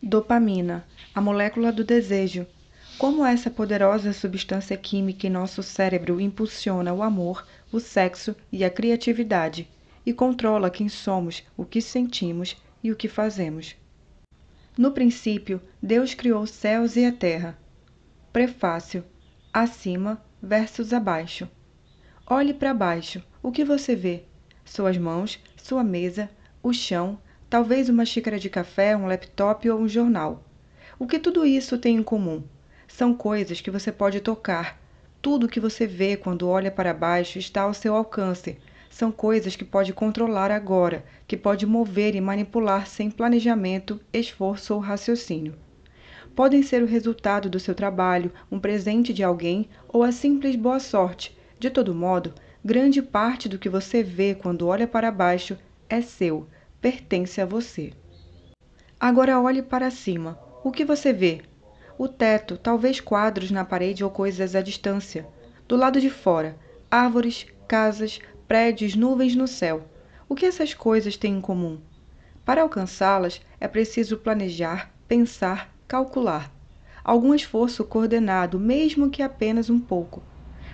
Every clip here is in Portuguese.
Dopamina, a molécula do desejo. Como essa poderosa substância química em nosso cérebro impulsiona o amor, o sexo e a criatividade, e controla quem somos, o que sentimos e o que fazemos. No princípio, Deus criou os céus e a terra. Prefácio: acima versus abaixo. Olhe para baixo. O que você vê? Suas mãos, sua mesa, o chão, talvez uma xícara de café, um laptop ou um jornal. O que tudo isso tem em comum? São coisas que você pode tocar. Tudo que você vê quando olha para baixo está ao seu alcance. São coisas que pode controlar agora, que pode mover e manipular sem planejamento, esforço ou raciocínio. Podem ser o resultado do seu trabalho, um presente de alguém ou a simples boa sorte. De todo modo, grande parte do que você vê quando olha para baixo é seu, pertence a você. Agora olhe para cima. O que você vê? O teto, talvez quadros na parede ou coisas à distância. Do lado de fora, árvores, casas, prédios, nuvens no céu. O que essas coisas têm em comum? Para alcançá-las, é preciso planejar, pensar, calcular. Algum esforço coordenado, mesmo que apenas um pouco.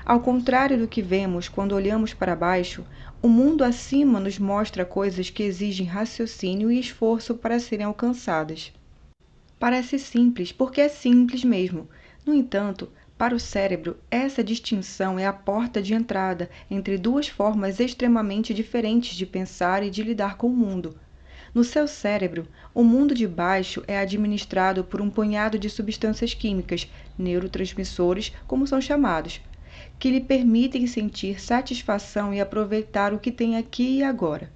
Ao contrário do que vemos quando olhamos para baixo, o mundo acima nos mostra coisas que exigem raciocínio e esforço para serem alcançadas. Parece simples, porque é simples mesmo. No entanto, para o cérebro, essa distinção é a porta de entrada entre duas formas extremamente diferentes de pensar e de lidar com o mundo. No seu cérebro, o mundo de baixo é administrado por um punhado de substâncias químicas, neurotransmissores, como são chamados, que lhe permitem sentir satisfação e aproveitar o que tem aqui e agora.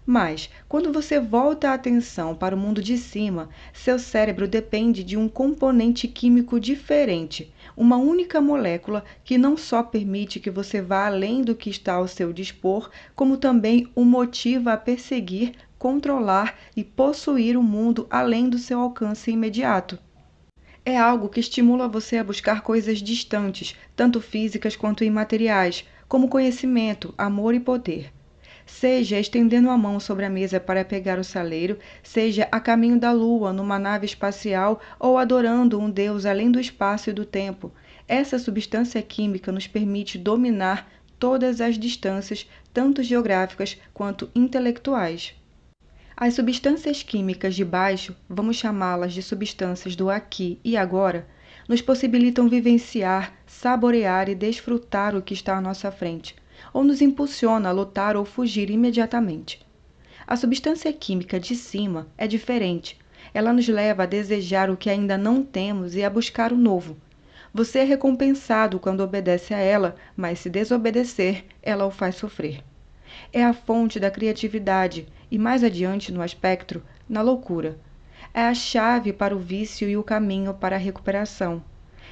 Mas, quando você volta a atenção para o mundo de cima, seu cérebro depende de um componente químico diferente, uma única molécula que não só permite que você vá além do que está ao seu dispor, como também o motiva a perseguir, controlar e possuir o mundo além do seu alcance imediato. É algo que estimula você a buscar coisas distantes, tanto físicas quanto imateriais, como conhecimento, amor e poder. Seja estendendo a mão sobre a mesa para pegar o saleiro, seja a caminho da lua numa nave espacial ou adorando um deus além do espaço e do tempo, essa substância química nos permite dominar todas as distâncias, tanto geográficas quanto intelectuais. As substâncias químicas de baixo, vamos chamá-las de substâncias do aqui e agora, nos possibilitam vivenciar, saborear e desfrutar o que está à nossa frente, ou nos impulsiona a lutar ou fugir imediatamente. A substância química de cima é diferente. Ela nos leva a desejar o que ainda não temos e a buscar o novo. Você é recompensado quando obedece a ela, mas se desobedecer, ela o faz sofrer. É a fonte da criatividade e, mais adiante no espectro, na loucura. É a chave para o vício e o caminho para a recuperação.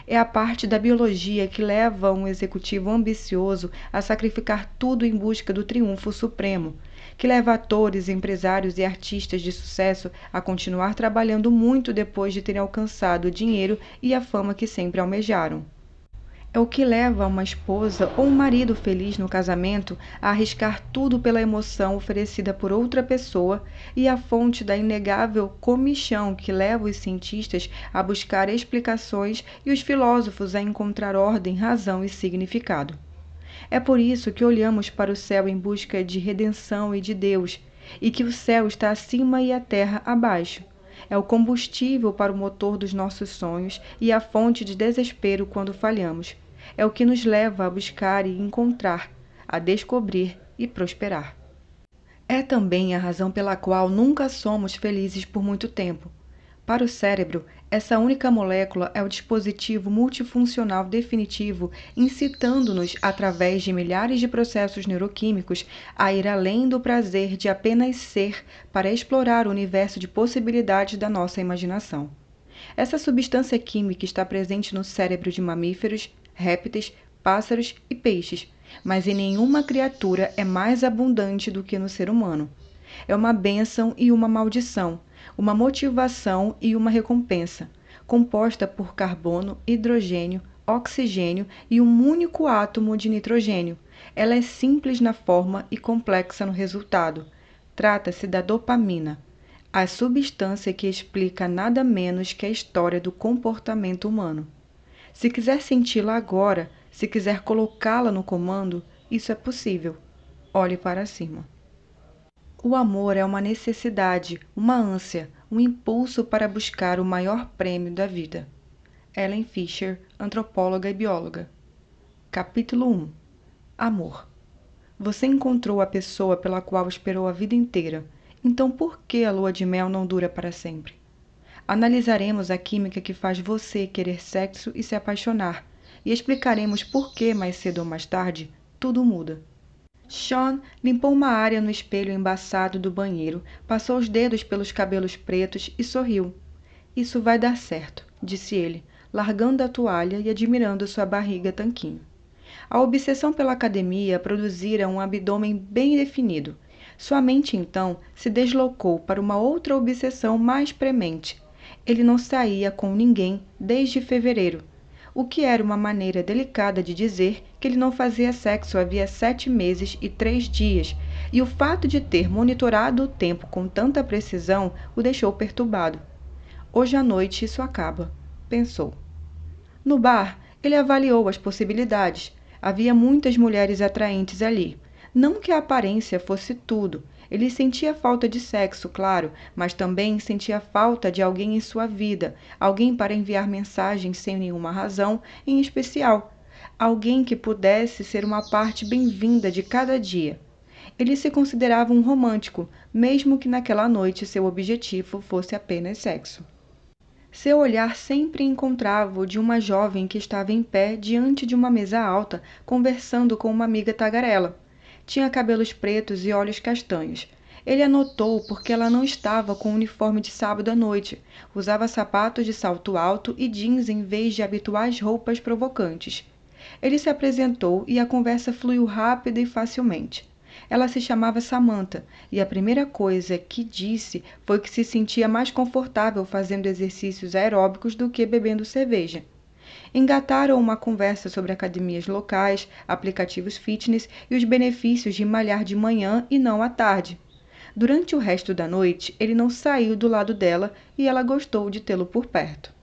É a parte da biologia que leva um executivo ambicioso a sacrificar tudo em busca do triunfo supremo, que leva atores, empresários e artistas de sucesso a continuar trabalhando muito depois de terem alcançado o dinheiro e a fama que sempre almejaram. É o que leva uma esposa ou um marido feliz no casamento a arriscar tudo pela emoção oferecida por outra pessoa e a fonte da inegável comichão que leva os cientistas a buscar explicações e os filósofos a encontrar ordem, razão e significado. É por isso que olhamos para o céu em busca de redenção e de Deus, e que o céu está acima e a terra abaixo. É o combustível para o motor dos nossos sonhos e a fonte de desespero quando falhamos. É o que nos leva a buscar e encontrar, a descobrir e prosperar. É também a razão pela qual nunca somos felizes por muito tempo. Para o cérebro, essa única molécula é o dispositivo multifuncional definitivo, incitando-nos, através de milhares de processos neuroquímicos, a ir além do prazer de apenas ser para explorar o universo de possibilidades da nossa imaginação. Essa substância química está presente no cérebro de mamíferos, répteis, pássaros e peixes, mas em nenhuma criatura é mais abundante do que no ser humano. É uma bênção e uma maldição, uma motivação e uma recompensa, composta por carbono, hidrogênio, oxigênio e um único átomo de nitrogênio. Ela é simples na forma e complexa no resultado. Trata-se da dopamina. a substância que explica nada menos que a história do comportamento humano. Se quiser senti-la agora, se quiser colocá-la no comando, isso é possível. Olhe para cima. O amor é uma necessidade, uma ânsia, um impulso para buscar o maior prêmio da vida. Ellen Fisher, antropóloga e bióloga. Capítulo 1. Amor. Você encontrou a pessoa pela qual esperou a vida inteira. Então por que a lua de mel não dura para sempre? Analisaremos a química que faz você querer sexo e se apaixonar, e explicaremos por que, mais cedo ou mais tarde, tudo muda. Sean limpou uma área no espelho embaçado do banheiro, passou os dedos pelos cabelos pretos e sorriu. Isso vai dar certo, disse ele, largando a toalha e admirando sua barriga tanquinho. A obsessão pela academia produzira um abdômen bem definido. Sua mente, então, se deslocou para uma outra obsessão mais premente. Ele não saía com ninguém desde fevereiro, o que era uma maneira delicada de dizer que ele não fazia sexo havia 7 meses e 3 dias, e o fato de ter monitorado o tempo com tanta precisão o deixou perturbado. Hoje à noite isso acaba, pensou. No bar, ele avaliou as possibilidades. Havia muitas mulheres atraentes ali. Não que a aparência fosse tudo. Ele sentia falta de sexo, claro, mas também sentia falta de alguém em sua vida, alguém para enviar mensagens sem nenhuma razão em especial, alguém que pudesse ser uma parte bem-vinda de cada dia. Ele se considerava um romântico, mesmo que naquela noite seu objetivo fosse apenas sexo. Seu olhar sempre encontrava o de uma jovem que estava em pé diante de uma mesa alta, conversando com uma amiga tagarela. Tinha cabelos pretos e olhos castanhos. Ele a notou porque ela não estava com o uniforme de sábado à noite. Usava sapatos de salto alto e jeans em vez de habituais roupas provocantes. Ele se apresentou e a conversa fluiu rápida e facilmente. Ela se chamava Samantha, e a primeira coisa que disse foi que se sentia mais confortável fazendo exercícios aeróbicos do que bebendo cerveja. Engataram uma conversa sobre academias locais, aplicativos fitness e os benefícios de malhar de manhã e não à tarde. Durante o resto da noite, ele não saiu do lado dela e ela gostou de tê-lo por perto.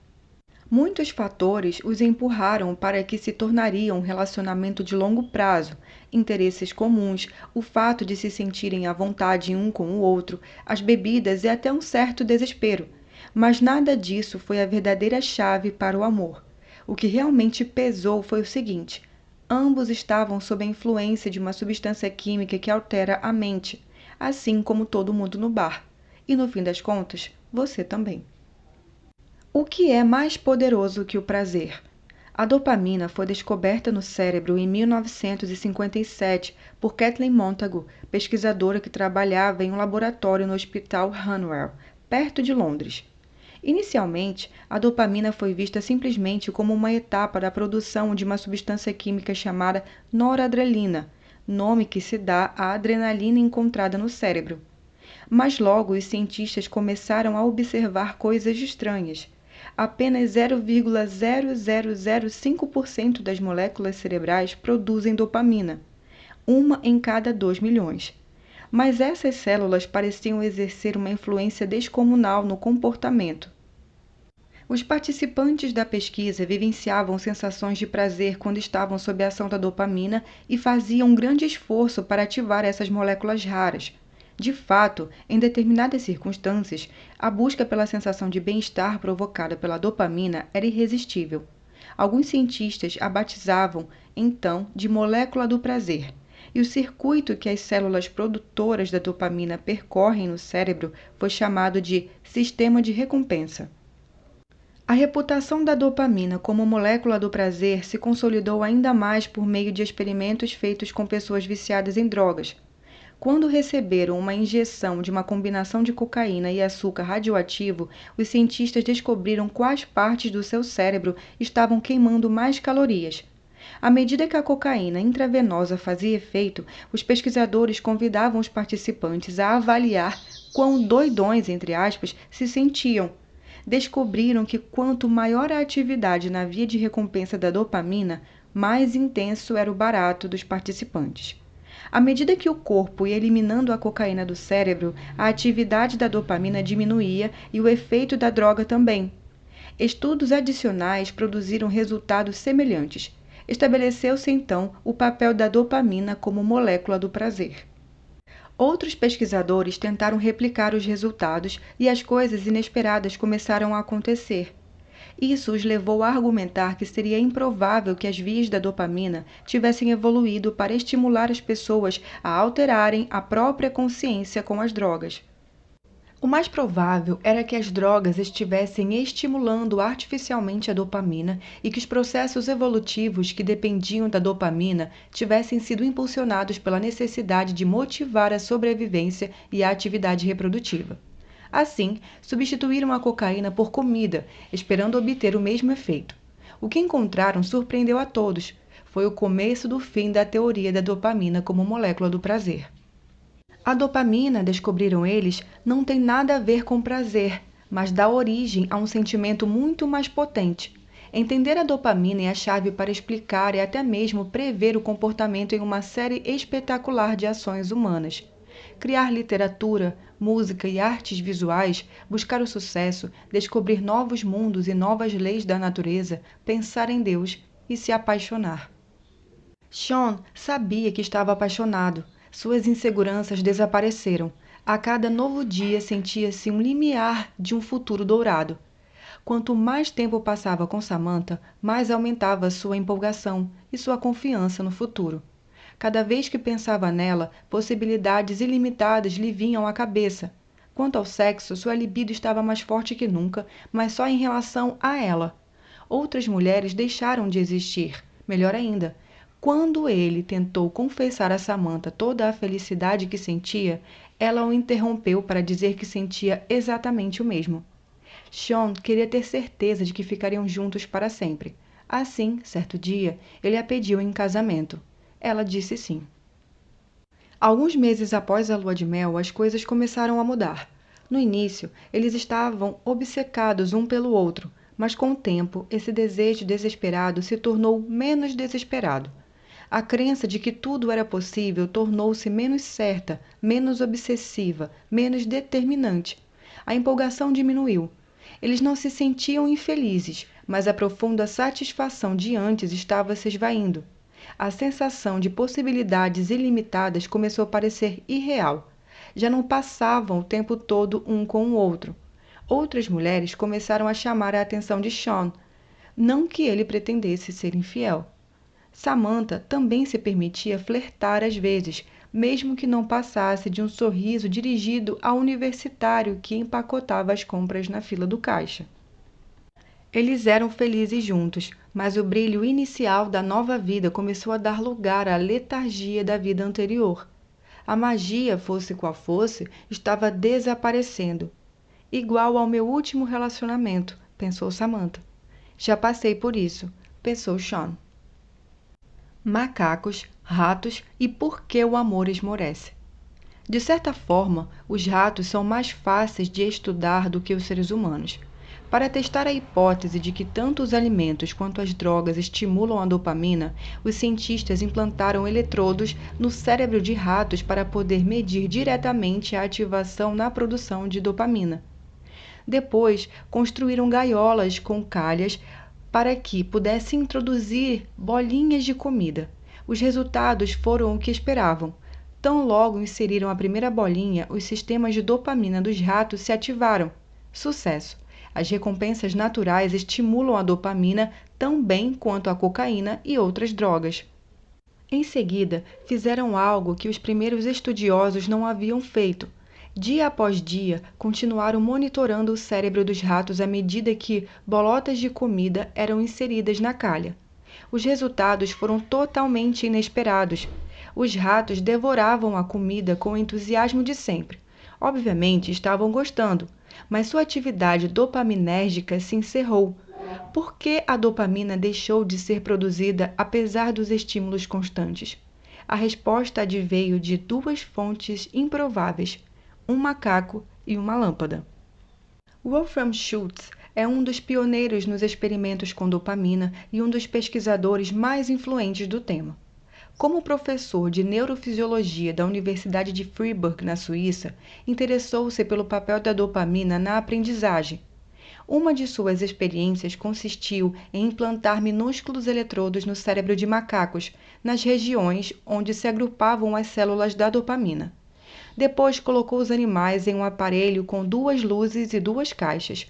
Muitos fatores os empurraram para que se tornaria um relacionamento de longo prazo, interesses comuns, o fato de se sentirem à vontade um com o outro, as bebidas e até um certo desespero. Mas nada disso foi a verdadeira chave para o amor. O que realmente pesou foi o seguinte: ambos estavam sob a influência de uma substância química que altera a mente, assim como todo mundo no bar. E no fim das contas, você também. O que é mais poderoso que o prazer? A dopamina foi descoberta no cérebro em 1957 por Kathleen Montagu, pesquisadora que trabalhava em um laboratório no Hospital Hanwell, perto de Londres. Inicialmente, a dopamina foi vista simplesmente como uma etapa da produção de uma substância química chamada noradrenalina, nome que se dá à adrenalina encontrada no cérebro. Mas logo os cientistas começaram a observar coisas estranhas. Apenas 0,0005% das moléculas cerebrais produzem dopamina, uma em cada 2 milhões. Mas essas células pareciam exercer uma influência descomunal no comportamento. Os participantes da pesquisa vivenciavam sensações de prazer quando estavam sob a ação da dopamina e faziam um grande esforço para ativar essas moléculas raras. De fato, em determinadas circunstâncias, a busca pela sensação de bem-estar provocada pela dopamina era irresistível. Alguns cientistas a batizavam, então, de molécula do prazer, e o circuito que as células produtoras da dopamina percorrem no cérebro foi chamado de sistema de recompensa. A reputação da dopamina como molécula do prazer se consolidou ainda mais por meio de experimentos feitos com pessoas viciadas em drogas. Quando receberam uma injeção de uma combinação de cocaína e açúcar radioativo, os cientistas descobriram quais partes do seu cérebro estavam queimando mais calorias. À medida que a cocaína intravenosa fazia efeito, os pesquisadores convidavam os participantes a avaliar quão doidões, entre aspas, se sentiam. Descobriram que quanto maior a atividade na via de recompensa da dopamina, mais intenso era o barato dos participantes. À medida que o corpo ia eliminando a cocaína do cérebro, a atividade da dopamina diminuía e o efeito da droga também. Estudos adicionais produziram resultados semelhantes. Estabeleceu-se então o papel da dopamina como molécula do prazer. Outros pesquisadores tentaram replicar os resultados e as coisas inesperadas começaram a acontecer. Isso os levou a argumentar que seria improvável que as vias da dopamina tivessem evoluído para estimular as pessoas a alterarem a própria consciência com as drogas. O mais provável era que as drogas estivessem estimulando artificialmente a dopamina e que os processos evolutivos que dependiam da dopamina tivessem sido impulsionados pela necessidade de motivar a sobrevivência e a atividade reprodutiva. Assim, substituíram a cocaína por comida, esperando obter o mesmo efeito. O que encontraram surpreendeu a todos. Foi o começo do fim da teoria da dopamina como molécula do prazer. A dopamina, descobriram eles, não tem nada a ver com prazer, mas dá origem a um sentimento muito mais potente. Entender a dopamina é a chave para explicar e até mesmo prever o comportamento em uma série espetacular de ações humanas. Criar literatura, música e artes visuais, buscar o sucesso, descobrir novos mundos e novas leis da natureza, pensar em Deus e se apaixonar. Sean sabia que estava apaixonado. Suas inseguranças desapareceram. A cada novo dia sentia-se um limiar de um futuro dourado. Quanto mais tempo passava com Samantha, mais aumentava sua empolgação e sua confiança no futuro. Cada vez que pensava nela, possibilidades ilimitadas lhe vinham à cabeça. Quanto ao sexo, sua libido estava mais forte que nunca, mas só em relação a ela. Outras mulheres deixaram de existir. Melhor ainda, quando ele tentou confessar a Samantha toda a felicidade que sentia, ela o interrompeu para dizer que sentia exatamente o mesmo. Sean queria ter certeza de que ficariam juntos para sempre. Assim, certo dia, ele a pediu em casamento. Ela disse sim. Alguns meses após a lua de mel, as coisas começaram a mudar. No início, eles estavam obcecados um pelo outro, mas com o tempo, esse desejo desesperado se tornou menos desesperado. A crença de que tudo era possível tornou-se menos certa, menos obsessiva, menos determinante. A empolgação diminuiu. Eles não se sentiam infelizes, mas a profunda satisfação de antes estava se esvaindo. A sensação de possibilidades ilimitadas começou a parecer irreal. Já não passavam o tempo todo um com o outro. Outras mulheres começaram a chamar a atenção de Sean. Não que ele pretendesse ser infiel. Samantha também se permitia flertar às vezes, mesmo que não passasse de um sorriso dirigido ao universitário que empacotava as compras na fila do caixa. Eles eram felizes juntos, mas o brilho inicial da nova vida começou a dar lugar à letargia da vida anterior. A magia, fosse qual fosse, estava desaparecendo. Igual ao meu último relacionamento, pensou Samantha. Já passei por isso, pensou Sean. Macacos, ratos e por que o amor esmorece. De certa forma, os ratos são mais fáceis de estudar do que os seres humanos. Para testar a hipótese de que tanto os alimentos quanto as drogas estimulam a dopamina, os cientistas implantaram eletrodos no cérebro de ratos para poder medir diretamente a ativação na produção de dopamina. Depois, construíram gaiolas com calhas para que pudessem introduzir bolinhas de comida. Os resultados foram o que esperavam. Tão logo inseriram a primeira bolinha, os sistemas de dopamina dos ratos se ativaram. Sucesso! As recompensas naturais estimulam a dopamina tão bem quanto a cocaína e outras drogas. Em seguida, fizeram algo que os primeiros estudiosos não haviam feito. Dia após dia, continuaram monitorando o cérebro dos ratos à medida que bolotas de comida eram inseridas na calha. Os resultados foram totalmente inesperados. Os ratos devoravam a comida com o entusiasmo de sempre. Obviamente, estavam gostando, mas sua atividade dopaminérgica se encerrou. Por que a dopamina deixou de ser produzida apesar dos estímulos constantes? A resposta adveio de duas fontes improváveis: um macaco e uma lâmpada. Wolfram Schultz é um dos pioneiros nos experimentos com dopamina e um dos pesquisadores mais influentes do tema. Como professor de neurofisiologia da Universidade de Freiburg, na Suíça, interessou-se pelo papel da dopamina na aprendizagem. Uma de suas experiências consistiu em implantar minúsculos eletrodos no cérebro de macacos, nas regiões onde se agrupavam as células da dopamina. Depois colocou os animais em um aparelho com 2 luzes e 2 caixas.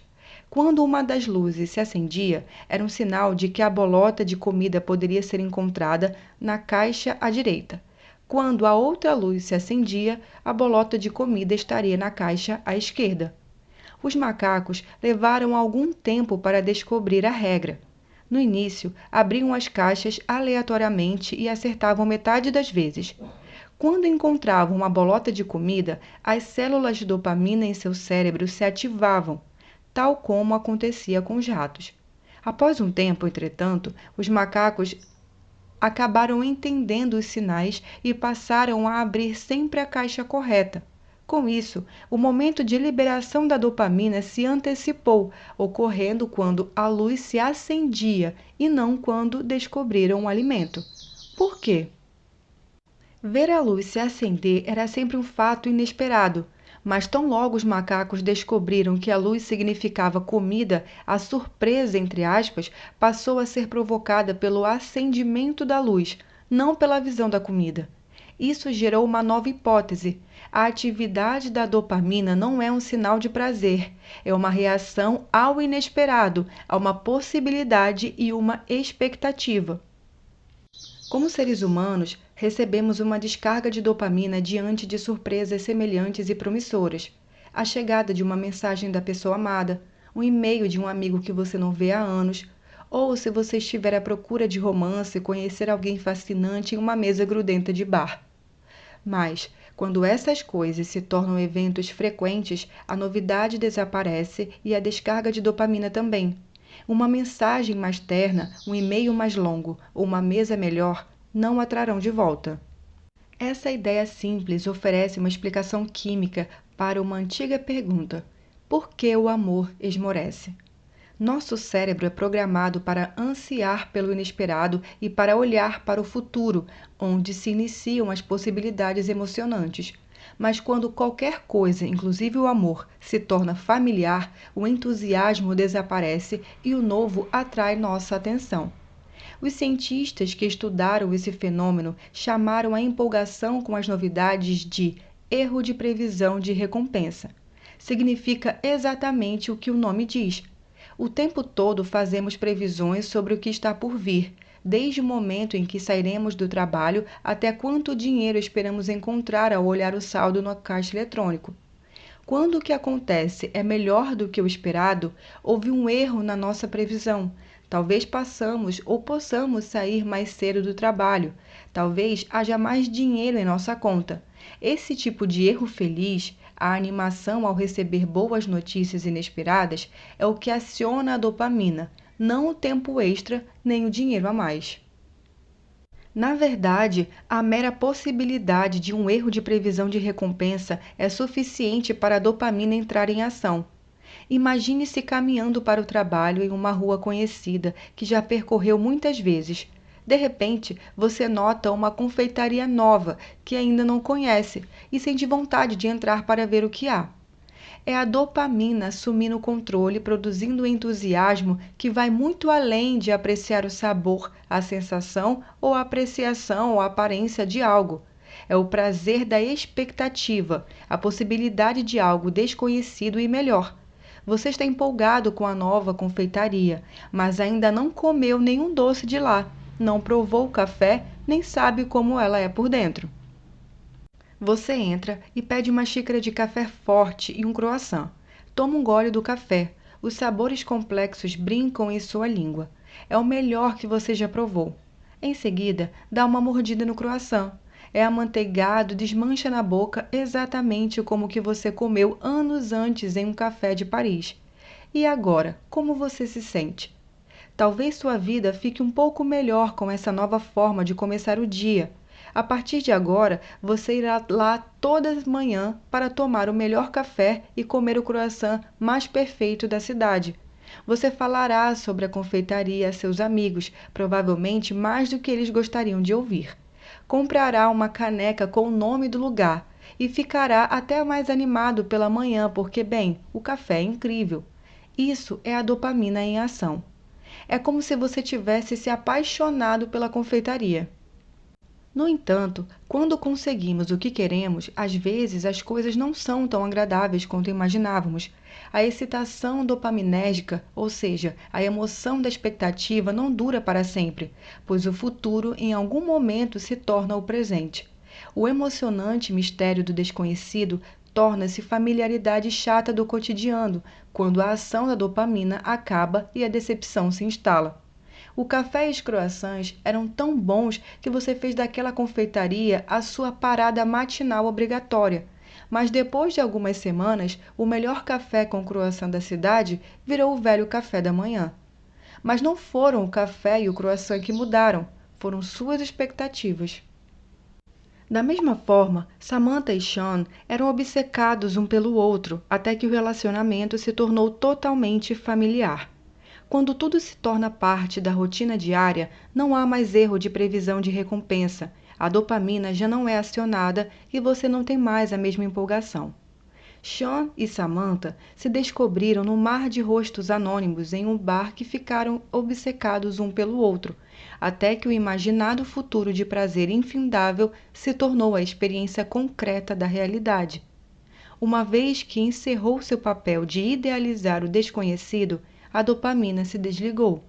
Quando uma das luzes se acendia, era um sinal de que a bolota de comida poderia ser encontrada na caixa à direita. Quando a outra luz se acendia, a bolota de comida estaria na caixa à esquerda. Os macacos levaram algum tempo para descobrir a regra. No início, abriam as caixas aleatoriamente e acertavam metade das vezes. Quando encontravam uma bolota de comida, as células de dopamina em seu cérebro se ativavam, tal como acontecia com os ratos. Após um tempo, entretanto, os macacos acabaram entendendo os sinais e passaram a abrir sempre a caixa correta. Com isso, o momento de liberação da dopamina se antecipou, ocorrendo quando a luz se acendia e não quando descobriram o alimento. Por quê? Ver a luz se acender era sempre um fato inesperado, mas tão logo os macacos descobriram que a luz significava comida, a surpresa, entre aspas, passou a ser provocada pelo acendimento da luz, não pela visão da comida. Isso gerou uma nova hipótese. A atividade da dopamina não é um sinal de prazer, é uma reação ao inesperado, a uma possibilidade e uma expectativa. Como seres humanos, recebemos uma descarga de dopamina diante de surpresas semelhantes e promissoras. A chegada de uma mensagem da pessoa amada, um e-mail de um amigo que você não vê há anos, ou se você estiver à procura de romance, conhecer alguém fascinante em uma mesa grudenta de bar. Mas, quando essas coisas se tornam eventos frequentes, a novidade desaparece e a descarga de dopamina também. Uma mensagem mais terna, um e-mail mais longo ou uma mesa melhor não a trarão de volta. Essa ideia simples oferece uma explicação química para uma antiga pergunta: por que o amor esmorece? Nosso cérebro é programado para ansiar pelo inesperado e para olhar para o futuro, onde se iniciam as possibilidades emocionantes. Mas quando qualquer coisa, inclusive o amor, se torna familiar, o entusiasmo desaparece e o novo atrai nossa atenção. Os cientistas que estudaram esse fenômeno chamaram a empolgação com as novidades de erro de previsão de recompensa. Significa exatamente o que o nome diz. O tempo todo fazemos previsões sobre o que está por vir, desde o momento em que sairemos do trabalho até quanto dinheiro esperamos encontrar ao olhar o saldo no caixa eletrônico. Quando o que acontece é melhor do que o esperado, houve um erro na nossa previsão. Talvez passamos ou possamos sair mais cedo do trabalho. Talvez haja mais dinheiro em nossa conta. Esse tipo de erro feliz, a animação ao receber boas notícias inesperadas, é o que aciona a dopamina, não o tempo extra nem o dinheiro a mais. Na verdade, a mera possibilidade de um erro de previsão de recompensa é suficiente para a dopamina entrar em ação. Imagine-se caminhando para o trabalho em uma rua conhecida que já percorreu muitas vezes. De repente, você nota uma confeitaria nova que ainda não conhece e sente vontade de entrar para ver o que há. É a dopamina assumindo o controle, produzindo entusiasmo que vai muito além de apreciar o sabor, a sensação ou a apreciação ou a aparência de algo. É o prazer da expectativa, a possibilidade de algo desconhecido e melhor. Você está empolgado com a nova confeitaria, mas ainda não comeu nenhum doce de lá, não provou o café, nem sabe como ela é por dentro. Você entra e pede uma xícara de café forte e um croissant. Toma um gole do café. Os sabores complexos brincam em sua língua. É o melhor que você já provou. Em seguida, dá uma mordida no croissant. É amanteigado, desmancha na boca exatamente como o que você comeu anos antes em um café de Paris. E agora, como você se sente? Talvez sua vida fique um pouco melhor com essa nova forma de começar o dia. A partir de agora, você irá lá toda manhã para tomar o melhor café e comer o croissant mais perfeito da cidade. Você falará sobre a confeitaria a seus amigos, provavelmente mais do que eles gostariam de ouvir. comprará uma caneca com o nome do lugar e ficará até mais animado pela manhã porque, bem, o café é incrível. Isso é a dopamina em ação. É como se você tivesse se apaixonado pela confeitaria. No entanto, quando conseguimos o que queremos, às vezes as coisas não são tão agradáveis quanto imaginávamos. A excitação dopaminérgica, ou seja, a emoção da expectativa, não dura para sempre, pois o futuro em algum momento se torna o presente. O emocionante mistério do desconhecido torna-se familiaridade chata do cotidiano, quando a ação da dopamina acaba e a decepção se instala. O café e os croissants eram tão bons que você fez daquela confeitaria a sua parada matinal obrigatória. Mas depois de algumas semanas, o melhor café com croissant da cidade virou o velho café da manhã. Mas não foram o café e o croissant que mudaram, foram suas expectativas. Da mesma forma, Samantha e Sean eram obcecados um pelo outro, até que o relacionamento se tornou totalmente familiar. Quando tudo se torna parte da rotina diária, não há mais erro de previsão de recompensa. A dopamina já não é acionada e você não tem mais a mesma empolgação. Sean e Samantha se descobriram no mar de rostos anônimos em um bar que ficaram obcecados um pelo outro, até que o imaginado futuro de prazer infindável se tornou a experiência concreta da realidade. Uma vez que encerrou seu papel de idealizar o desconhecido, a dopamina se desligou.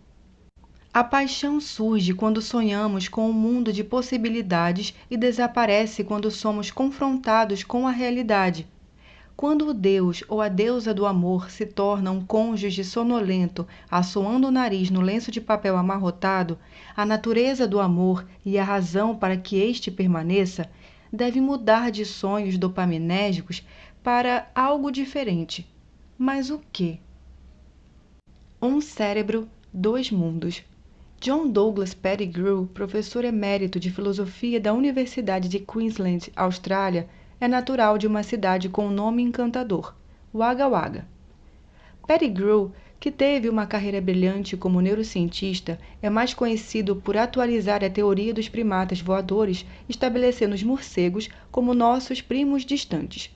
A paixão surge quando sonhamos com um mundo de possibilidades e desaparece quando somos confrontados com a realidade. Quando o deus ou a deusa do amor se torna um cônjuge sonolento, assoando o nariz no lenço de papel amarrotado, a natureza do amor e a razão para que este permaneça deve mudar de sonhos dopaminérgicos para algo diferente. Mas o quê? Um cérebro, dois mundos. John Douglas Pettigrew, professor emérito de filosofia da Universidade de Queensland, Austrália, é natural de uma cidade com um nome encantador, Wagga Wagga. Pettigrew, que teve uma carreira brilhante como neurocientista, é mais conhecido por atualizar a teoria dos primatas voadores, estabelecendo os morcegos como nossos primos distantes.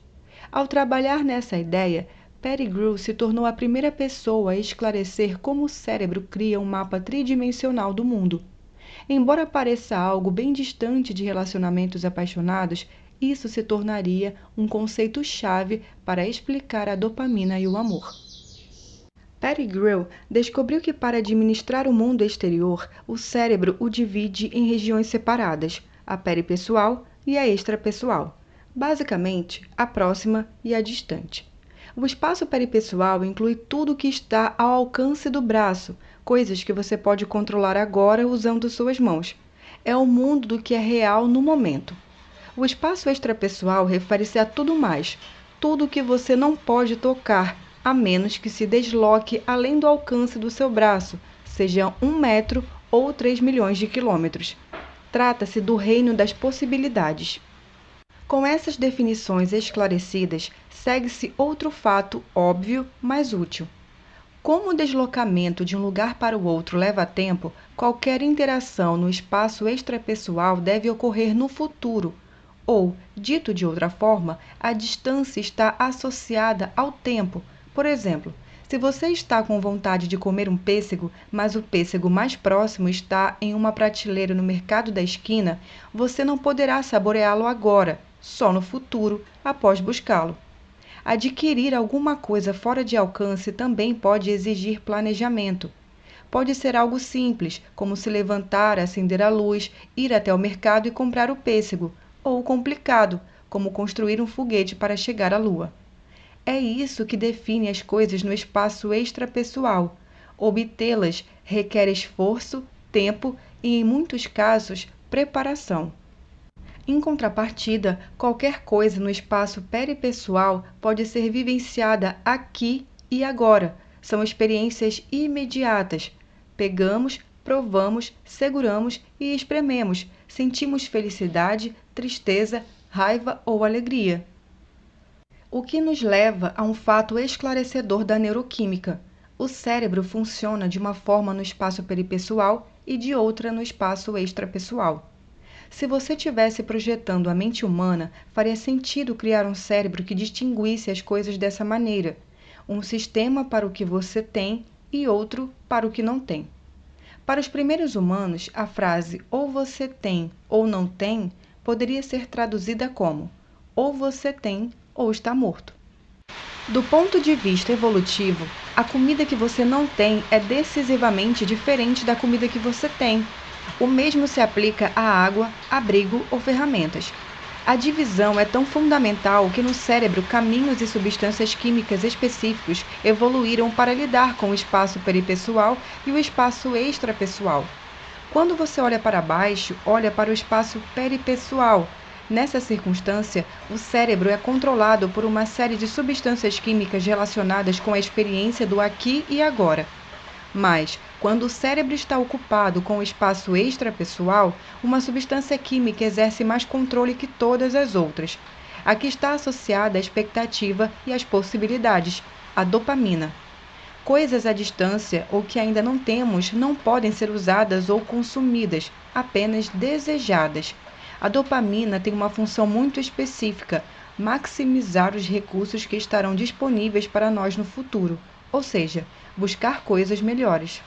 Ao trabalhar nessa ideia, Pettigrew se tornou a primeira pessoa a esclarecer como o cérebro cria um mapa tridimensional do mundo. Embora pareça algo bem distante de relacionamentos apaixonados, isso se tornaria um conceito-chave para explicar a dopamina e o amor. Pettigrew descobriu que para administrar o mundo exterior, o cérebro o divide em regiões separadas, a peripessoal e a extrapessoal. Basicamente, a próxima e a distante. O espaço peripessoal inclui tudo que está ao alcance do braço, coisas que você pode controlar agora usando suas mãos. É o mundo do que é real no momento. O espaço extrapessoal refere-se a tudo mais, tudo que você não pode tocar, a menos que se desloque além do alcance do seu braço, seja 1 metro ou 3 milhões de quilômetros. Trata-se do reino das possibilidades. Com essas definições esclarecidas, segue-se outro fato óbvio, mas útil. Como o deslocamento de um lugar para o outro leva tempo, qualquer interação no espaço extrapessoal deve ocorrer no futuro. Ou, dito de outra forma, a distância está associada ao tempo. Por exemplo, se você está com vontade de comer um pêssego, mas o pêssego mais próximo está em uma prateleira no mercado da esquina, você não poderá saboreá-lo agora, só no futuro, após buscá-lo. Adquirir alguma coisa fora de alcance também pode exigir planejamento. Pode ser algo simples, como se levantar, acender a luz, ir até o mercado e comprar o pêssego, ou complicado, como construir um foguete para chegar à Lua. É isso que define as coisas no espaço extrapessoal. Obtê-las requer esforço, tempo e, em muitos casos, preparação. Em contrapartida, qualquer coisa no espaço peripessoal pode ser vivenciada aqui e agora. São experiências imediatas. Pegamos, provamos, seguramos e esprememos. Sentimos felicidade, tristeza, raiva ou alegria. O que nos leva a um fato esclarecedor da neuroquímica. O cérebro funciona de uma forma no espaço peripessoal e de outra no espaço extrapessoal. Se você tivesse projetando a mente humana, faria sentido criar um cérebro que distinguisse as coisas dessa maneira: um sistema para o que você tem e outro para o que não tem. Para os primeiros humanos, a frase ou você tem ou não tem poderia ser traduzida como ou você tem ou está morto. Do ponto de vista evolutivo, a comida que você não tem é decisivamente diferente da comida que você tem. O mesmo se aplica à água, abrigo ou ferramentas. A divisão é tão fundamental que no cérebro caminhos e substâncias químicas específicos evoluíram para lidar com o espaço peripessoal e o espaço extrapessoal. Quando você olha para baixo, olha para o espaço peripessoal. Nessa circunstância, o cérebro é controlado por uma série de substâncias químicas relacionadas com a experiência do aqui e agora. Mas, quando o cérebro está ocupado com o espaço extrapessoal, uma substância química exerce mais controle que todas as outras. Aqui está associada a expectativa e as possibilidades, a dopamina. Coisas à distância ou que ainda não temos não podem ser usadas ou consumidas, apenas desejadas. A dopamina tem uma função muito específica: maximizar os recursos que estarão disponíveis para nós no futuro, ou seja, buscar coisas melhores.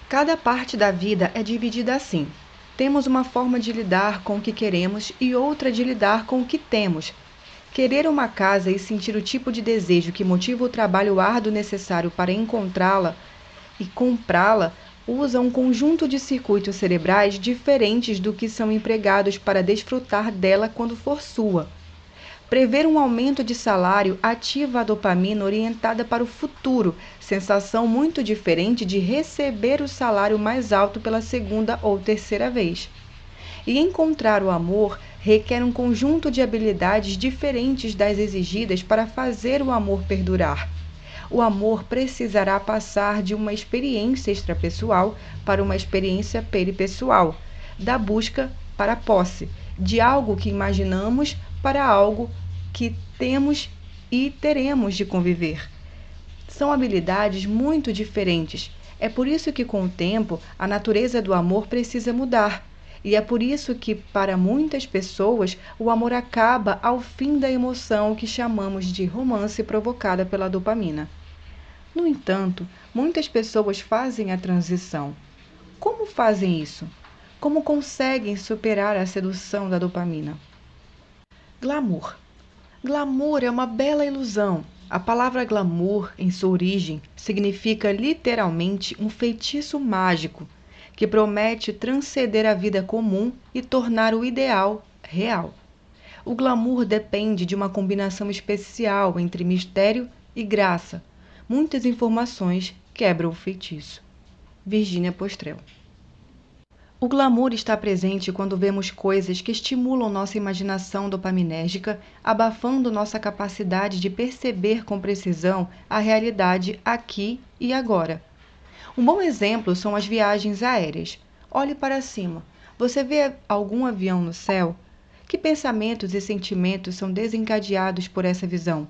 Cada parte da vida é dividida assim. Temos uma forma de lidar com o que queremos e outra de lidar com o que temos. Querer uma casa e sentir o tipo de desejo que motiva o trabalho árduo necessário para encontrá-la e comprá-la usa um conjunto de circuitos cerebrais diferentes do que são empregados para desfrutar dela quando for sua. Prever um aumento de salário ativa a dopamina orientada para o futuro, sensação muito diferente de receber o salário mais alto pela segunda ou terceira vez. E encontrar o amor requer um conjunto de habilidades diferentes das exigidas para fazer o amor perdurar. O amor precisará passar de uma experiência extrapessoal para uma experiência peripessoal, da busca para a posse, de algo que imaginamos para algo que temos e teremos de conviver. São habilidades muito diferentes. É por isso que, com o tempo, a natureza do amor precisa mudar. E é por isso que, para muitas pessoas, o amor acaba ao fim da emoção que chamamos de romance provocada pela dopamina. No entanto, muitas pessoas fazem a transição. Como fazem isso? Como conseguem superar a sedução da dopamina? Glamour. Glamour é uma bela ilusão. A palavra glamour, em sua origem, significa literalmente um feitiço mágico, que promete transcender a vida comum e tornar o ideal real. O glamour depende de uma combinação especial entre mistério e graça. Muitas informações quebram o feitiço. Virginia Postrel. O glamour está presente quando vemos coisas que estimulam nossa imaginação dopaminérgica, abafando nossa capacidade de perceber com precisão a realidade aqui e agora. Um bom exemplo são as viagens aéreas. Olhe para cima. Você vê algum avião no céu? Que pensamentos e sentimentos são desencadeados por essa visão?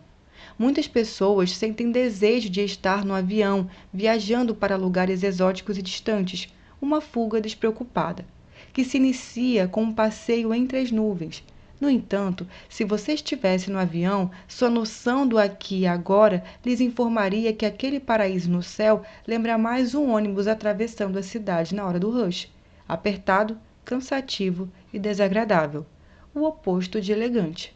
Muitas pessoas sentem desejo de estar no avião, viajando para lugares exóticos e distantes, uma fuga despreocupada, que se inicia com um passeio entre as nuvens. No entanto, se você estivesse no avião, sua noção do aqui e agora lhes informaria que aquele paraíso no céu lembra mais um ônibus atravessando a cidade na hora do rush, apertado, cansativo e desagradável, o oposto de elegante.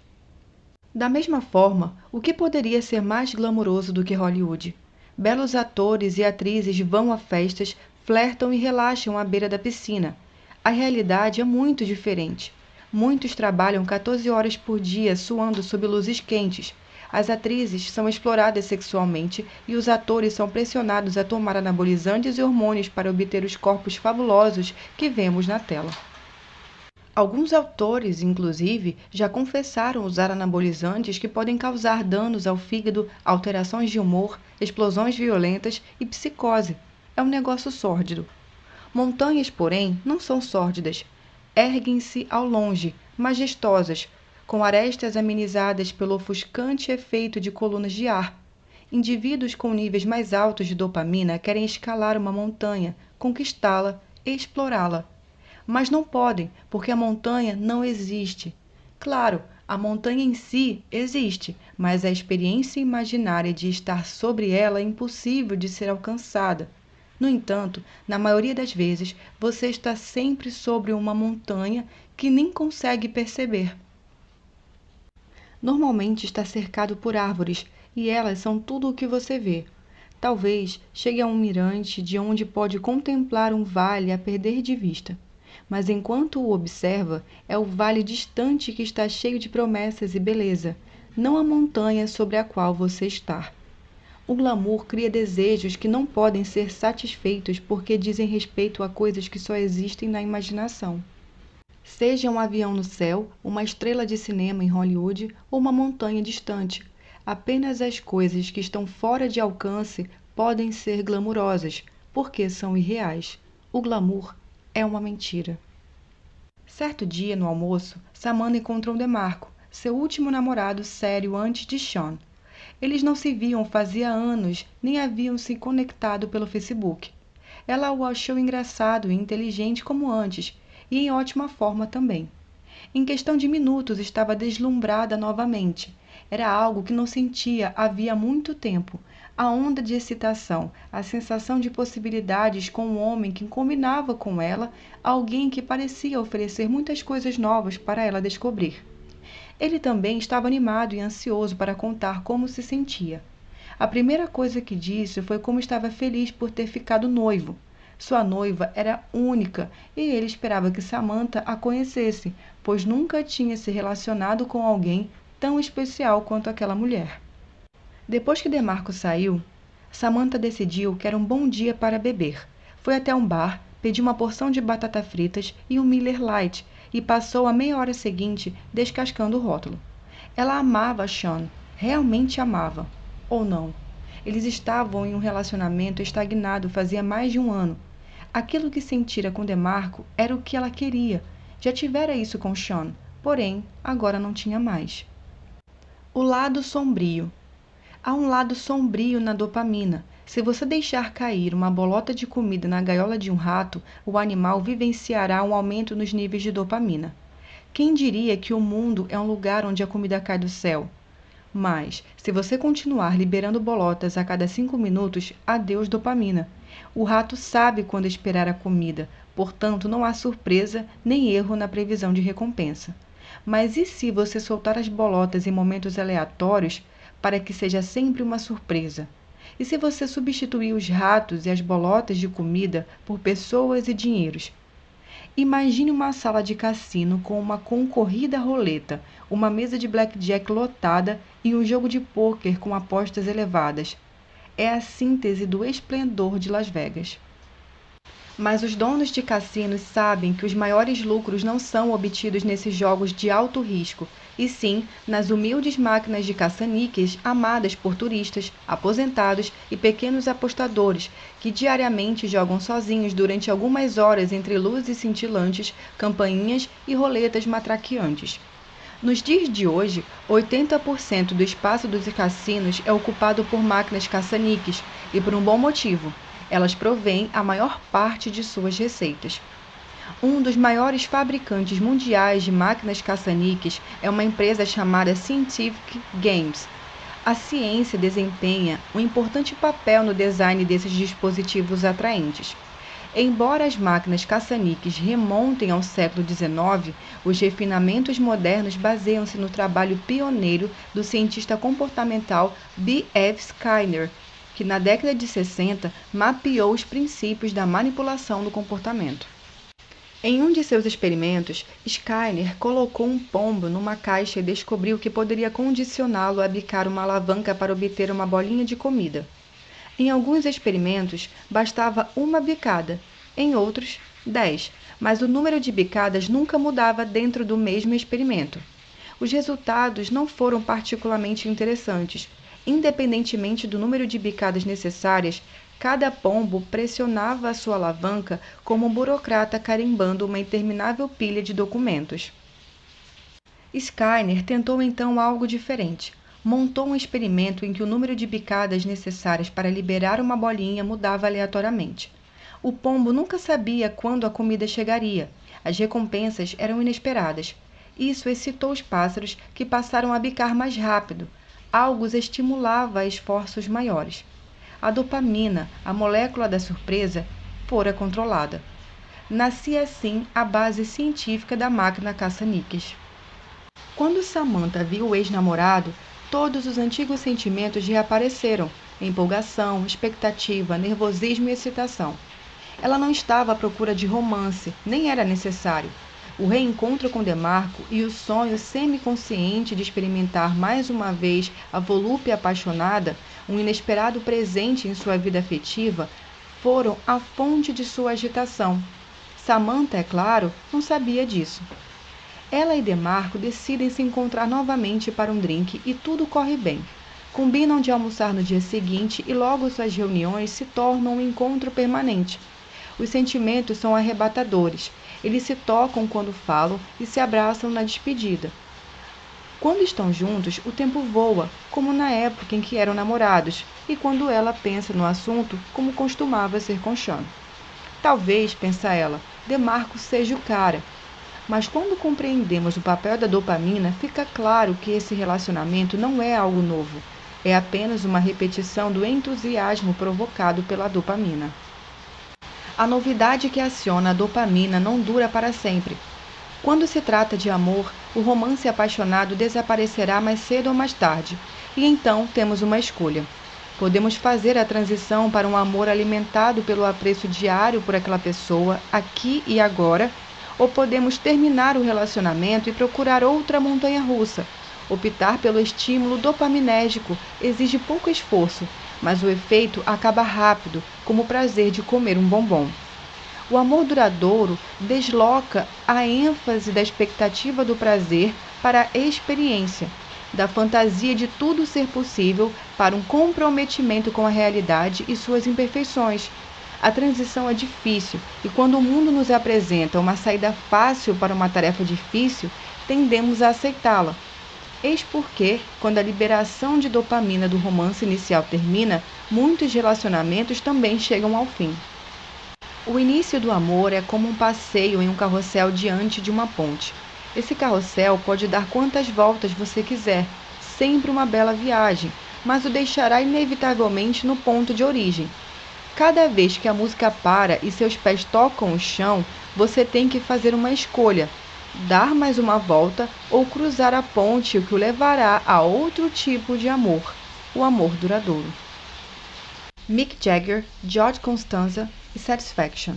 Da mesma forma, o que poderia ser mais glamouroso do que Hollywood? Belos atores e atrizes vão a festas, flertam e relaxam à beira da piscina. A realidade é muito diferente. Muitos trabalham 14 horas por dia suando sob luzes quentes. As atrizes são exploradas sexualmente e os atores são pressionados a tomar anabolizantes e hormônios para obter os corpos fabulosos que vemos na tela. Alguns autores, inclusive, já confessaram usar anabolizantes que podem causar danos ao fígado, alterações de humor, explosões violentas e psicose. É um negócio sórdido. Montanhas, porém, não são sórdidas. Erguem-se ao longe, majestosas, com arestas amenizadas pelo ofuscante efeito de colunas de ar. Indivíduos com níveis mais altos de dopamina querem escalar uma montanha, conquistá-la e explorá-la. mas não podem, porque a montanha não existe. Claro, a montanha em si existe, mas a experiência imaginária de estar sobre ela é impossível de ser alcançada. No entanto, na maioria das vezes, você está sempre sobre uma montanha que nem consegue perceber. Normalmente está cercado por árvores, e elas são tudo o que você vê. Talvez chegue a um mirante de onde pode contemplar um vale a perder de vista. Mas enquanto o observa, é o vale distante que está cheio de promessas e beleza, não a montanha sobre a qual você está. O glamour cria desejos que não podem ser satisfeitos porque dizem respeito a coisas que só existem na imaginação. Seja um avião no céu, uma estrela de cinema em Hollywood ou uma montanha distante, apenas as coisas que estão fora de alcance podem ser glamourosas, porque são irreais. O glamour é uma mentira. Certo dia, no almoço, Samantha encontrou DeMarco, seu último namorado sério antes de Sean. Eles não se viam fazia anos, nem haviam se conectado pelo Facebook. Ela o achou engraçado e inteligente como antes, e em ótima forma também. Em questão de minutos estava deslumbrada novamente. Era algo que não sentia havia muito tempo. A onda de excitação, a sensação de possibilidades com um homem que combinava com ela, alguém que parecia oferecer muitas coisas novas para ela descobrir. Ele também estava animado e ansioso para contar como se sentia. A primeira coisa que disse foi como estava feliz por ter ficado noivo. Sua noiva era única e ele esperava que Samantha a conhecesse, pois nunca tinha se relacionado com alguém tão especial quanto aquela mulher. Depois que DeMarco saiu, Samantha decidiu que era um bom dia para beber. Foi até um bar, pediu uma porção de batata fritas e um Miller Lite e passou a meia hora seguinte descascando o rótulo. Ela amava Sean, realmente amava. Ou não. Eles estavam em um relacionamento estagnado fazia mais de um ano. Aquilo que sentira com DeMarco era o que ela queria. Já tivera isso com Sean, porém, agora não tinha mais. O lado sombrio. Há um lado sombrio na dopamina. Se você deixar cair uma bolota de comida na gaiola de um rato, o animal vivenciará um aumento nos níveis de dopamina. Quem diria que o mundo é um lugar onde a comida cai do céu? Mas, se você continuar liberando bolotas a cada 5 minutos, adeus dopamina. O rato sabe quando esperar a comida, portanto não há surpresa nem erro na previsão de recompensa. Mas e se você soltar as bolotas em momentos aleatórios, para que seja sempre uma surpresa? E se você substituir os ratos e as bolotas de comida por pessoas e dinheiros? Imagine uma sala de cassino com uma concorrida roleta, uma mesa de blackjack lotada e um jogo de pôquer com apostas elevadas. É a síntese do esplendor de Las Vegas. Mas os donos de cassinos sabem que os maiores lucros não são obtidos nesses jogos de alto risco, e sim nas humildes máquinas de caça-níqueis amadas por turistas, aposentados e pequenos apostadores que diariamente jogam sozinhos durante algumas horas entre luzes cintilantes, campainhas e roletas matraqueantes. Nos dias de hoje, 80% do espaço dos cassinos é ocupado por máquinas caça-níqueis, e por um bom motivo. Elas provêm a maior parte de suas receitas. Um dos maiores fabricantes mundiais de máquinas caça-níqueis é uma empresa chamada Scientific Games. A ciência desempenha um importante papel no design desses dispositivos atraentes. Embora as máquinas caça-níqueis remontem ao século XIX, os refinamentos modernos baseiam-se no trabalho pioneiro do cientista comportamental B. F. Skinner, que na década de 60 mapeou os princípios da manipulação do comportamento. Em um de seus experimentos, Skinner colocou um pombo numa caixa e descobriu que poderia condicioná-lo a bicar uma alavanca para obter uma bolinha de comida. Em alguns experimentos, bastava uma bicada, em outros, 10, mas o número de bicadas nunca mudava dentro do mesmo experimento. Os resultados não foram particularmente interessantes. Independentemente do número de bicadas necessárias, cada pombo pressionava a sua alavanca como um burocrata carimbando uma interminável pilha de documentos. Skinner tentou então algo diferente. Montou um experimento em que o número de bicadas necessárias para liberar uma bolinha mudava aleatoriamente. O pombo nunca sabia quando a comida chegaria. As recompensas eram inesperadas. Isso excitou os pássaros, que passaram a bicar mais rápido. Algo os estimulava a esforços maiores. A dopamina, a molécula da surpresa, fora controlada. Nascia assim a base científica da máquina caça-níqueis. Quando Samantha viu o ex-namorado, todos os antigos sentimentos reapareceram: empolgação, expectativa, nervosismo e excitação. Ela não estava à procura de romance, nem era necessário. O reencontro com Demarco e o sonho semiconsciente de experimentar mais uma vez a volúpia apaixonada, um inesperado presente em sua vida afetiva, foram a fonte de sua agitação. Samantha, é claro, não sabia disso. Ela e Demarco decidem se encontrar novamente para um drink e tudo corre bem. Combinam de almoçar no dia seguinte e logo suas reuniões se tornam um encontro permanente. Os sentimentos são arrebatadores. Eles se tocam quando falam e se abraçam na despedida. Quando estão juntos, o tempo voa, como na época em que eram namorados, e quando ela pensa no assunto, como costumava ser com Sean. Talvez, pensa ela, Demarco seja o cara. Mas quando compreendemos o papel da dopamina, fica claro que esse relacionamento não é algo novo. É apenas uma repetição do entusiasmo provocado pela dopamina. A novidade que aciona a dopamina não dura para sempre. Quando se trata de amor, o romance apaixonado desaparecerá mais cedo ou mais tarde, e então temos uma escolha. Podemos fazer a transição para um amor alimentado pelo apreço diário por aquela pessoa, aqui e agora, ou podemos terminar o relacionamento e procurar outra montanha-russa. Optar pelo estímulo dopaminérgico exige pouco esforço, mas o efeito acaba rápido, como o prazer de comer um bombom. O amor duradouro desloca a ênfase da expectativa do prazer para a experiência, da fantasia de tudo ser possível para um comprometimento com a realidade e suas imperfeições. A transição é difícil e quando o mundo nos apresenta uma saída fácil para uma tarefa difícil, tendemos a aceitá-la. Eis porque, quando a liberação de dopamina do romance inicial termina, muitos relacionamentos também chegam ao fim. O início do amor é como um passeio em um carrossel diante de uma ponte. Esse carrossel pode dar quantas voltas você quiser, sempre uma bela viagem, mas o deixará inevitavelmente no ponto de origem. Cada vez que a música para e seus pés tocam o chão, você tem que fazer uma escolha: dar mais uma volta ou cruzar a ponte, o que o levará a outro tipo de amor, o amor duradouro. Mick Jagger, George Costanza e Satisfaction.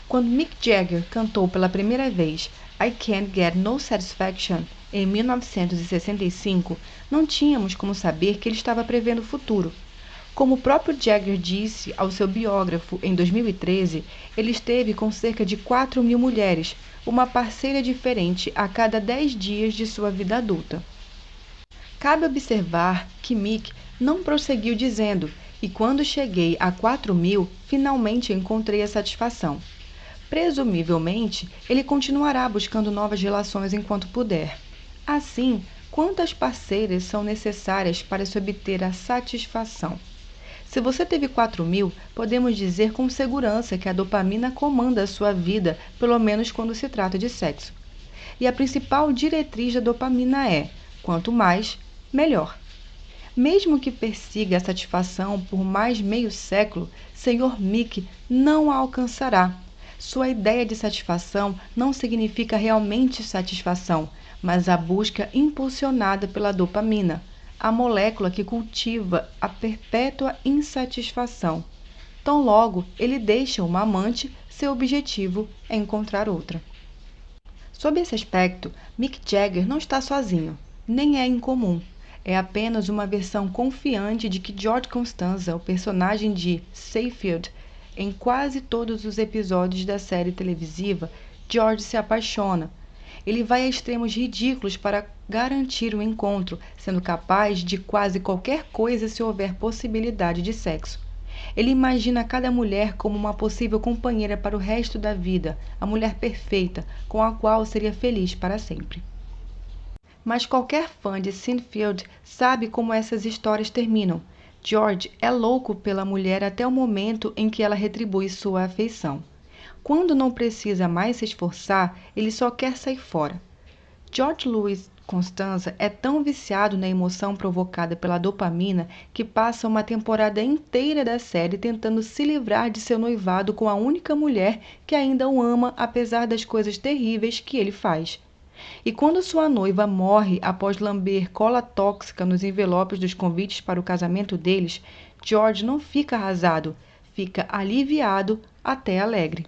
Quando Mick Jagger cantou pela primeira vez I Can't Get No Satisfaction em 1965, não tínhamos como saber que ele estava prevendo o futuro. Como o próprio Jagger disse ao seu biógrafo em 2013, ele esteve com cerca de 4.000 mulheres, uma parceira diferente a cada 10 dias de sua vida adulta. Cabe observar que Mick não prosseguiu dizendo: e quando cheguei a 4.000, finalmente encontrei a satisfação. Presumivelmente, ele continuará buscando novas relações enquanto puder. Assim, quantas parceiras são necessárias para se obter a satisfação? Se você teve 4.000, podemos dizer com segurança que a dopamina comanda a sua vida, pelo menos quando se trata de sexo. E a principal diretriz da dopamina é: quanto mais, melhor. Mesmo que persiga a satisfação por mais meio século, Sr. Mick não a alcançará. Sua ideia de satisfação não significa realmente satisfação, mas a busca impulsionada pela dopamina, a molécula que cultiva a perpétua insatisfação. Tão logo ele deixa uma amante, seu objetivo é encontrar outra. Sob esse aspecto, Mick Jagger não está sozinho, nem é incomum. É apenas uma versão confiante de que George Costanza, o personagem de Seinfeld, em quase todos os episódios da série televisiva, George se apaixona. Ele vai a extremos ridículos para garantir o encontro, sendo capaz de quase qualquer coisa se houver possibilidade de sexo. Ele imagina cada mulher como uma possível companheira para o resto da vida, a mulher perfeita, com a qual seria feliz para sempre. Mas qualquer fã de Seinfeld sabe como essas histórias terminam. George é louco pela mulher até o momento em que ela retribui sua afeição. Quando não precisa mais se esforçar, ele só quer sair fora. George Louis Constanza é tão viciado na emoção provocada pela dopamina que passa uma temporada inteira da série tentando se livrar de seu noivado com a única mulher que ainda o ama apesar das coisas terríveis que ele faz. E quando sua noiva morre após lamber cola tóxica nos envelopes dos convites para o casamento deles, George não fica arrasado, fica aliviado, até alegre.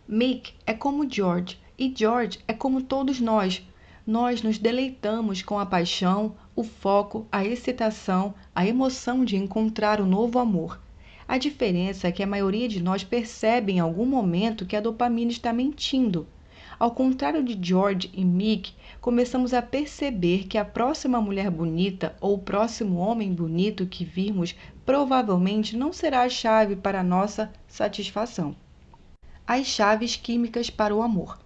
Mick é como George, e George é como todos nós. Nós nos deleitamos com a paixão, o foco, a excitação, a emoção de encontrar o novo amor. A diferença é que a maioria de nós percebe em algum momento que a dopamina está mentindo. Ao contrário de George e Mick, começamos a perceber que a próxima mulher bonita ou o próximo homem bonito que virmos provavelmente não será a chave para a nossa satisfação. As chaves químicas para o amor.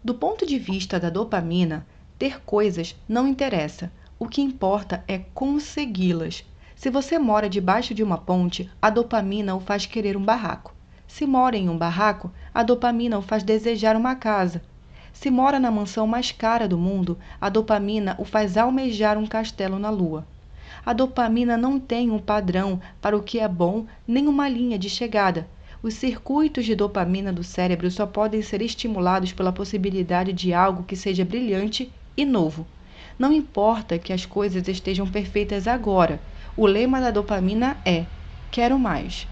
Do ponto de vista da dopamina, ter coisas não interessa. O que importa é consegui-las. Se você mora debaixo de uma ponte, a dopamina o faz querer um barraco. Se mora em um barraco, a dopamina o faz desejar uma casa. Se mora na mansão mais cara do mundo, a dopamina o faz almejar um castelo na lua. A dopamina não tem um padrão para o que é bom, nem uma linha de chegada. Os circuitos de dopamina do cérebro só podem ser estimulados pela possibilidade de algo que seja brilhante e novo. Não importa que as coisas estejam perfeitas agora, o lema da dopamina é: quero mais.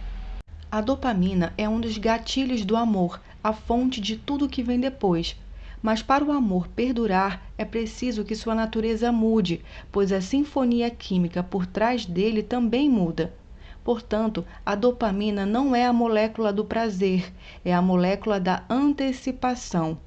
A dopamina é um dos gatilhos do amor, a fonte de tudo que vem depois. Mas para o amor perdurar, é preciso que sua natureza mude, pois a sinfonia química por trás dele também muda. Portanto, a dopamina não é a molécula do prazer, é a molécula da antecipação.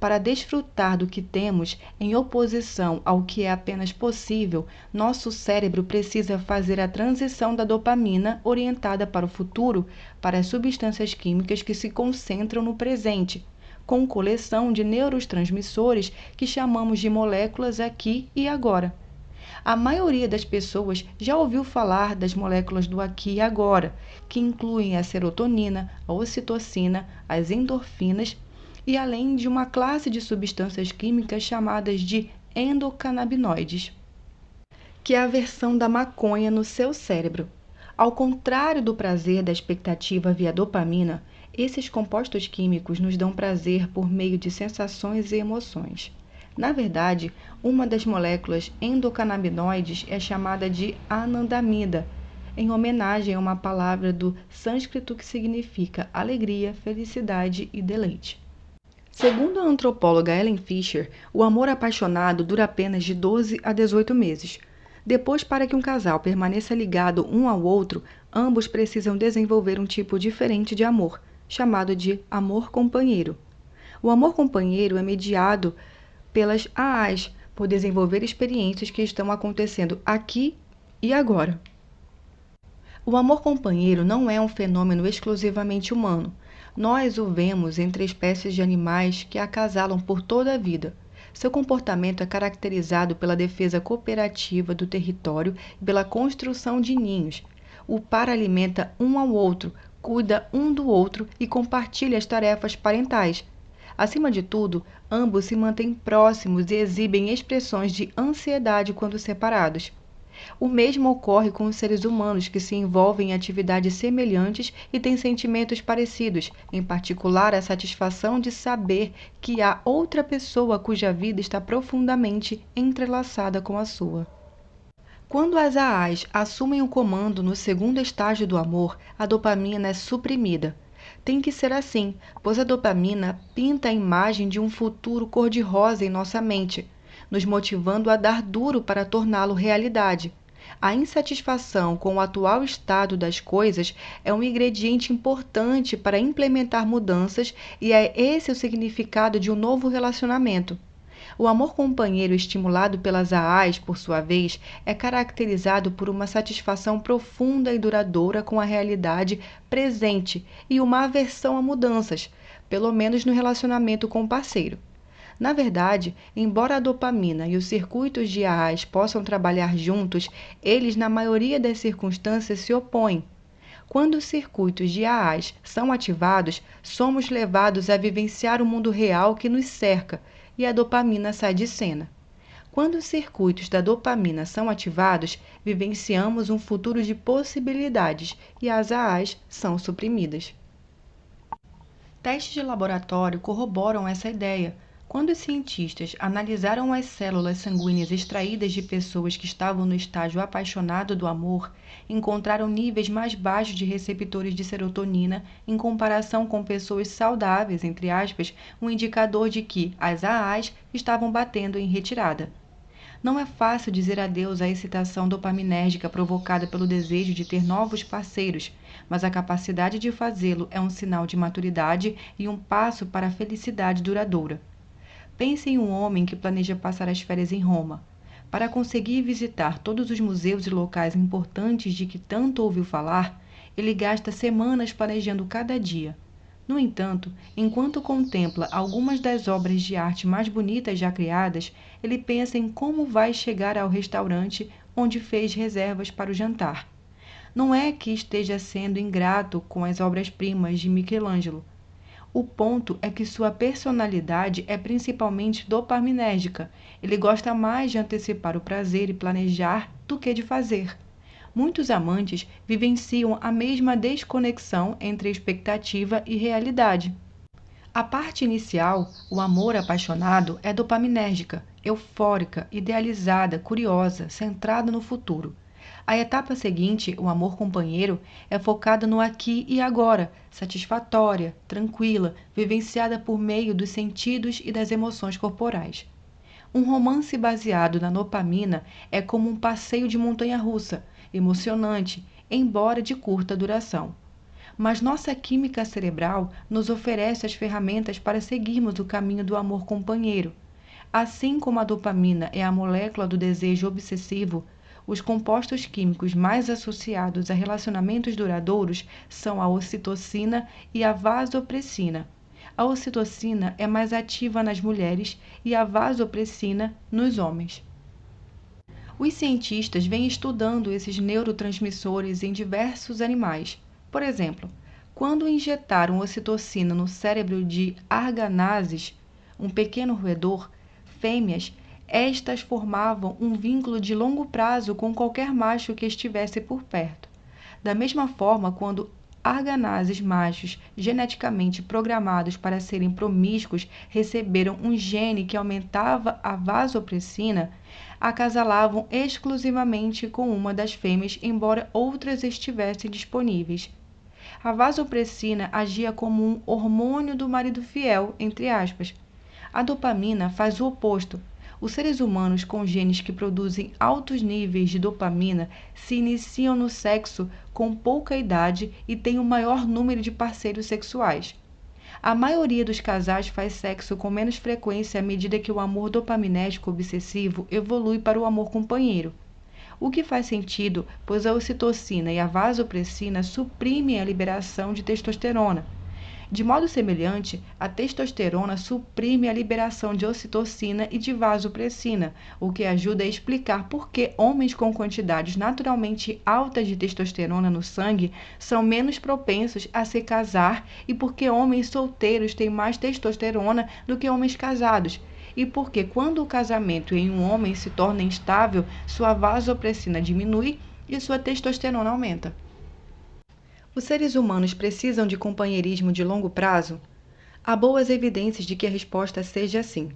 Para desfrutar do que temos, em oposição ao que é apenas possível, nosso cérebro precisa fazer a transição da dopamina orientada para o futuro para as substâncias químicas que se concentram no presente, com coleção de neurotransmissores que chamamos de moléculas aqui e agora. A maioria das pessoas já ouviu falar das moléculas do aqui e agora, que incluem a serotonina, a ocitocina, as endorfinas e além de uma classe de substâncias químicas chamadas de endocannabinoides, que é a versão da maconha no seu cérebro. Ao contrário do prazer da expectativa via dopamina, esses compostos químicos nos dão prazer por meio de sensações e emoções. Na verdade, uma das moléculas endocannabinoides é chamada de anandamida, em homenagem a uma palavra do sânscrito que significa alegria, felicidade e deleite. Segundo a antropóloga Ellen Fisher, o amor apaixonado dura apenas de 12 a 18 meses. Depois, para que um casal permaneça ligado um ao outro, ambos precisam desenvolver um tipo diferente de amor, chamado de amor companheiro. O amor companheiro é mediado pelas AAs, por desenvolver experiências que estão acontecendo aqui e agora. O amor companheiro não é um fenômeno exclusivamente humano. Nós o vemos entre espécies de animais que acasalam por toda a vida. Seu comportamento é caracterizado pela defesa cooperativa do território e pela construção de ninhos. O par alimenta um ao outro, cuida um do outro e compartilha as tarefas parentais. Acima de tudo, ambos se mantêm próximos e exibem expressões de ansiedade quando separados. O mesmo ocorre com os seres humanos que se envolvem em atividades semelhantes e têm sentimentos parecidos, em particular a satisfação de saber que há outra pessoa cuja vida está profundamente entrelaçada com a sua. Quando as AAs assumem o comando no segundo estágio do amor, a dopamina é suprimida. Tem que ser assim, pois a dopamina pinta a imagem de um futuro cor-de-rosa em nossa mente, nos motivando a dar duro para torná-lo realidade. A insatisfação com o atual estado das coisas é um ingrediente importante para implementar mudanças e é esse o significado de um novo relacionamento. O amor companheiro estimulado pelas AAs, por sua vez, é caracterizado por uma satisfação profunda e duradoura com a realidade presente e uma aversão a mudanças, pelo menos no relacionamento com o parceiro. Na verdade, embora a dopamina e os circuitos de GAAs possam trabalhar juntos, eles, na maioria das circunstâncias, se opõem. Quando os circuitos de GAAs são ativados, somos levados a vivenciar o mundo real que nos cerca e a dopamina sai de cena. Quando os circuitos da dopamina são ativados, vivenciamos um futuro de possibilidades e as GAAs são suprimidas. Testes de laboratório corroboram essa ideia. Quando os cientistas analisaram as células sanguíneas extraídas de pessoas que estavam no estágio apaixonado do amor, encontraram níveis mais baixos de receptores de serotonina em comparação com pessoas saudáveis, entre aspas, um indicador de que as AAs estavam batendo em retirada. Não é fácil dizer adeus à excitação dopaminérgica provocada pelo desejo de ter novos parceiros, mas a capacidade de fazê-lo é um sinal de maturidade e um passo para a felicidade duradoura. Pense em um homem que planeja passar as férias em Roma. Para conseguir visitar todos os museus e locais importantes de que tanto ouviu falar, ele gasta semanas planejando cada dia. No entanto, enquanto contempla algumas das obras de arte mais bonitas já criadas, ele pensa em como vai chegar ao restaurante onde fez reservas para o jantar. Não é que esteja sendo ingrato com as obras-primas de Michelangelo. O ponto é que sua personalidade é principalmente dopaminérgica. Ele gosta mais de antecipar o prazer e planejar do que de fazer. Muitos amantes vivenciam a mesma desconexão entre expectativa e realidade. A parte inicial, o amor apaixonado, é dopaminérgica, eufórica, idealizada, curiosa, centrada no futuro. A etapa seguinte, o amor companheiro, é focada no aqui e agora, satisfatória, tranquila, vivenciada por meio dos sentidos e das emoções corporais. Um romance baseado na dopamina é como um passeio de montanha-russa, emocionante, embora de curta duração. Mas nossa química cerebral nos oferece as ferramentas para seguirmos o caminho do amor companheiro. Assim como a dopamina é a molécula do desejo obsessivo, os compostos químicos mais associados a relacionamentos duradouros são a ocitocina e a vasopressina. A ocitocina é mais ativa nas mulheres e a vasopressina nos homens. Os cientistas vêm estudando esses neurotransmissores em diversos animais. Por exemplo, quando injetaram ocitocina no cérebro de arganazes, um pequeno roedor, fêmeas, estas formavam um vínculo de longo prazo com qualquer macho que estivesse por perto. Da mesma forma, quando arganazes machos geneticamente programados para serem promíscuos receberam um gene que aumentava a vasopressina, acasalavam exclusivamente com uma das fêmeas, embora outras estivessem disponíveis. A vasopressina agia como um hormônio do marido fiel, entre aspas. A dopamina faz o oposto. Os seres humanos com genes que produzem altos níveis de dopamina se iniciam no sexo com pouca idade e têm o maior número de parceiros sexuais. A maioria dos casais faz sexo com menos frequência à medida que o amor dopaminérgico obsessivo evolui para o amor companheiro. O que faz sentido, pois a ocitocina e a vasopressina suprimem a liberação de testosterona. De modo semelhante, a testosterona suprime a liberação de ocitocina e de vasopressina, o que ajuda a explicar por que homens com quantidades naturalmente altas de testosterona no sangue são menos propensos a se casar e por que homens solteiros têm mais testosterona do que homens casados. E porque quando o casamento em um homem se torna instável, sua vasopressina diminui e sua testosterona aumenta. Os seres humanos precisam de companheirismo de longo prazo? Há boas evidências de que a resposta seja sim.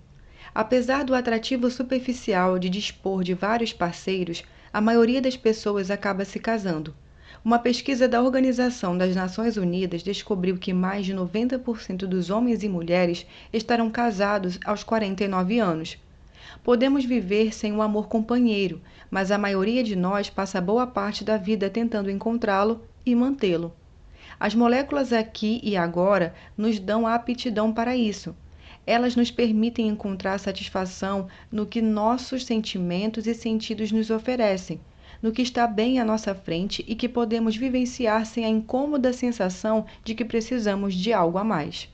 Apesar do atrativo superficial de dispor de vários parceiros, a maioria das pessoas acaba se casando. Uma pesquisa da Organização das Nações Unidas descobriu que mais de 90% dos homens e mulheres estarão casados aos 49 anos. Podemos viver sem um amor companheiro, mas a maioria de nós passa boa parte da vida tentando encontrá-lo e mantê-lo. As moléculas aqui e agora nos dão a aptidão para isso. Elas nos permitem encontrar satisfação no que nossos sentimentos e sentidos nos oferecem, no que está bem à nossa frente e que podemos vivenciar sem a incômoda sensação de que precisamos de algo a mais.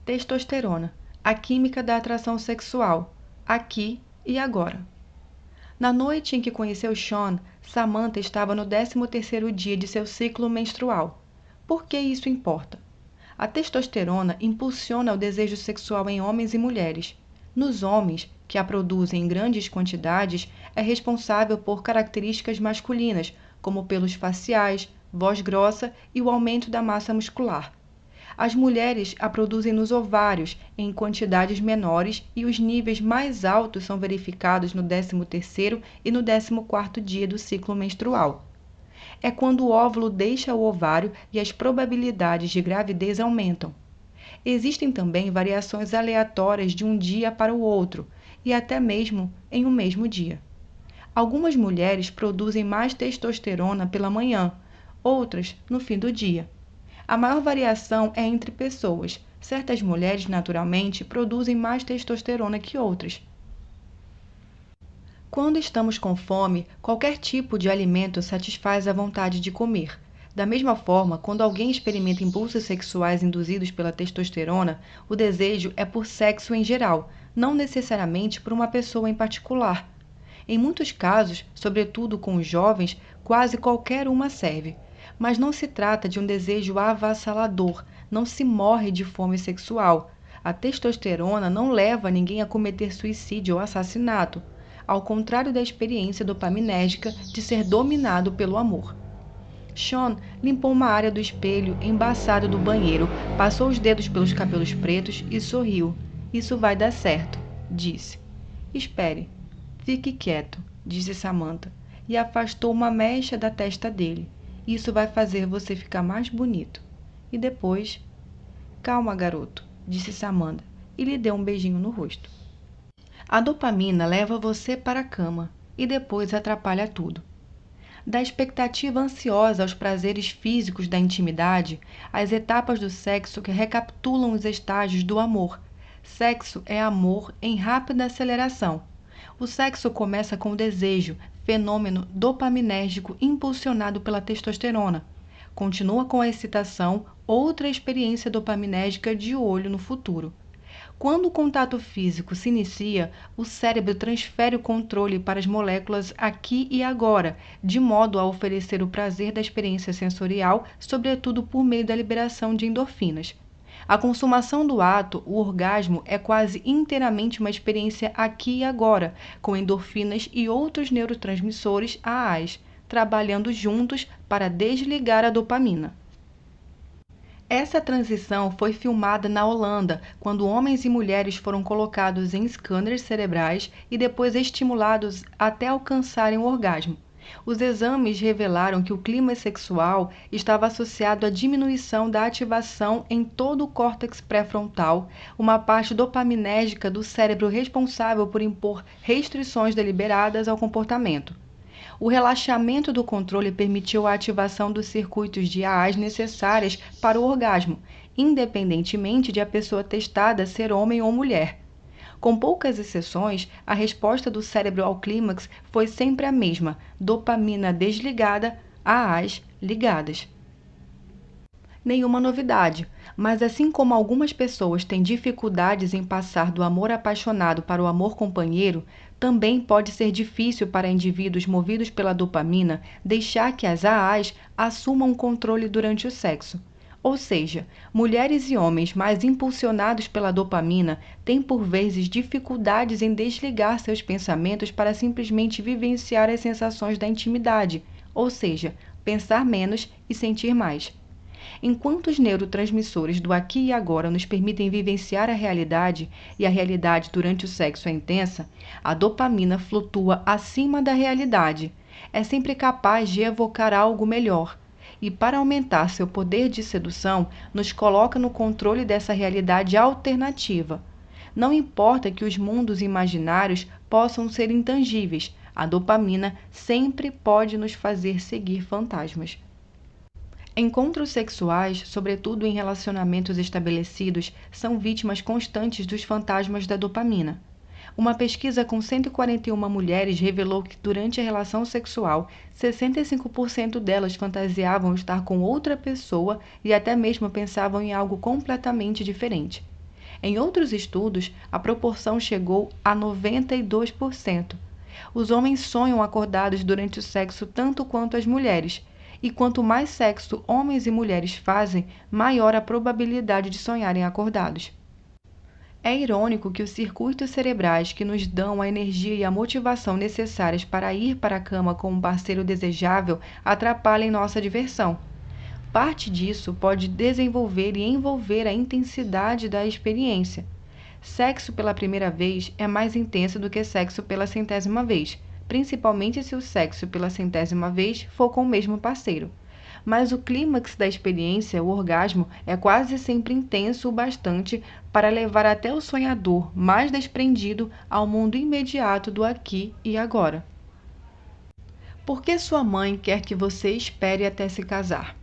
Testosterona. A química da atração sexual, aqui e agora. Na noite em que conheceu Sean, Samantha estava no 13º dia de seu ciclo menstrual. Por que isso importa? A testosterona impulsiona o desejo sexual em homens e mulheres. Nos homens, que a produzem em grandes quantidades, é responsável por características masculinas, como pelos faciais, voz grossa e o aumento da massa muscular. As mulheres a produzem nos ovários, em quantidades menores, e os níveis mais altos são verificados no 13º e no 14º dia do ciclo menstrual. É quando o óvulo deixa o ovário e as probabilidades de gravidez aumentam. Existem também variações aleatórias de um dia para o outro, e até mesmo em um mesmo dia. Algumas mulheres produzem mais testosterona pela manhã, outras no fim do dia. A maior variação é entre pessoas. Certas mulheres, naturalmente, produzem mais testosterona que outras. Quando estamos com fome, qualquer tipo de alimento satisfaz a vontade de comer. Da mesma forma, quando alguém experimenta impulsos sexuais induzidos pela testosterona, o desejo é por sexo em geral, não necessariamente por uma pessoa em particular. Em muitos casos, sobretudo com os jovens, quase qualquer uma serve. Mas não se trata de um desejo avassalador, não se morre de fome sexual. A testosterona não leva ninguém a cometer suicídio ou assassinato, ao contrário da experiência dopaminérgica de ser dominado pelo amor. Sean limpou uma área do espelho embaçado do banheiro, passou os dedos pelos cabelos pretos e sorriu. Isso vai dar certo, disse. Espere. Fique quieto, disse Samantha, e afastou uma mecha da testa dele. Isso vai fazer você ficar mais bonito. E depois... Calma, garoto, disse Samantha, e lhe deu um beijinho no rosto. A dopamina leva você para a cama, e depois atrapalha tudo. Da expectativa ansiosa aos prazeres físicos da intimidade, às etapas do sexo que recapitulam os estágios do amor. Sexo é amor em rápida aceleração. O sexo começa com o desejo, fenômeno dopaminérgico impulsionado pela testosterona. Continua com a excitação, outra experiência dopaminérgica de olho no futuro. Quando o contato físico se inicia, o cérebro transfere o controle para as moléculas aqui e agora, de modo a oferecer o prazer da experiência sensorial, sobretudo por meio da liberação de endorfinas. A consumação do ato, o orgasmo, é quase inteiramente uma experiência aqui e agora, com endorfinas e outros neurotransmissores AAs, trabalhando juntos para desligar a dopamina. Essa transição foi filmada na Holanda, quando homens e mulheres foram colocados em scanners cerebrais e depois estimulados até alcançarem o orgasmo. Os exames revelaram que o clima sexual estava associado à diminuição da ativação em todo o córtex pré-frontal, uma parte dopaminérgica do cérebro responsável por impor restrições deliberadas ao comportamento. O relaxamento do controle permitiu a ativação dos circuitos de AAs necessárias para o orgasmo, independentemente de a pessoa testada ser homem ou mulher. Com poucas exceções, a resposta do cérebro ao clímax foi sempre a mesma: dopamina desligada, AAs ligadas. Nenhuma novidade, mas assim como algumas pessoas têm dificuldades em passar do amor apaixonado para o amor companheiro, também pode ser difícil para indivíduos movidos pela dopamina deixar que as AAs assumam o controle durante o sexo. Ou seja, mulheres e homens mais impulsionados pela dopamina têm por vezes dificuldades em desligar seus pensamentos para simplesmente vivenciar as sensações da intimidade, ou seja, pensar menos e sentir mais. Enquanto os neurotransmissores do aqui e agora nos permitem vivenciar a realidade, e a realidade durante o sexo é intensa, a dopamina flutua acima da realidade. É sempre capaz de evocar algo melhor. E para aumentar seu poder de sedução, nos coloca no controle dessa realidade alternativa. Não importa que os mundos imaginários possam ser intangíveis, a dopamina sempre pode nos fazer seguir fantasmas. Encontros sexuais, sobretudo em relacionamentos estabelecidos, são vítimas constantes dos fantasmas da dopamina. Uma pesquisa com 141 mulheres revelou que durante a relação sexual, 65% delas fantasiavam estar com outra pessoa e até mesmo pensavam em algo completamente diferente. Em outros estudos, a proporção chegou a 92%. Os homens sonham acordados durante o sexo tanto quanto as mulheres, e quanto mais sexo homens e mulheres fazem, maior a probabilidade de sonharem acordados. É irônico que os circuitos cerebrais que nos dão a energia e a motivação necessárias para ir para a cama com um parceiro desejável atrapalhem nossa diversão. Parte disso pode desenvolver e envolver a intensidade da experiência. Sexo pela primeira vez é mais intenso do que sexo pela centésima vez, principalmente se o sexo pela centésima vez for com o mesmo parceiro. Mas o clímax da experiência, o orgasmo, é quase sempre intenso o bastante para levar até o sonhador mais desprendido ao mundo imediato do aqui e agora. Por que sua mãe quer que você espere até se casar?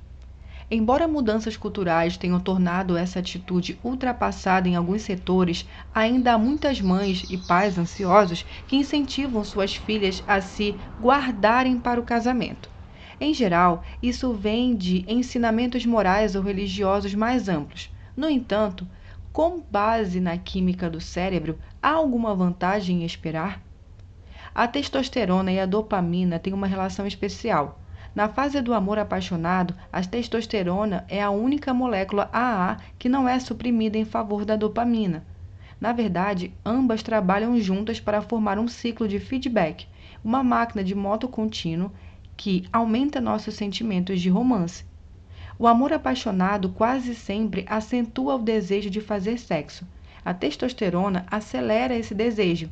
Embora mudanças culturais tenham tornado essa atitude ultrapassada em alguns setores, ainda há muitas mães e pais ansiosos que incentivam suas filhas a se guardarem para o casamento. Em geral, isso vem de ensinamentos morais ou religiosos mais amplos. No entanto, com base na química do cérebro, há alguma vantagem em esperar? A testosterona e a dopamina têm uma relação especial. Na fase do amor apaixonado, a testosterona é a única molécula AA que não é suprimida em favor da dopamina. Na verdade, ambas trabalham juntas para formar um ciclo de feedback, uma máquina de moto contínuo que aumenta nossos sentimentos de romance. O amor apaixonado quase sempre acentua o desejo de fazer sexo. A testosterona acelera esse desejo.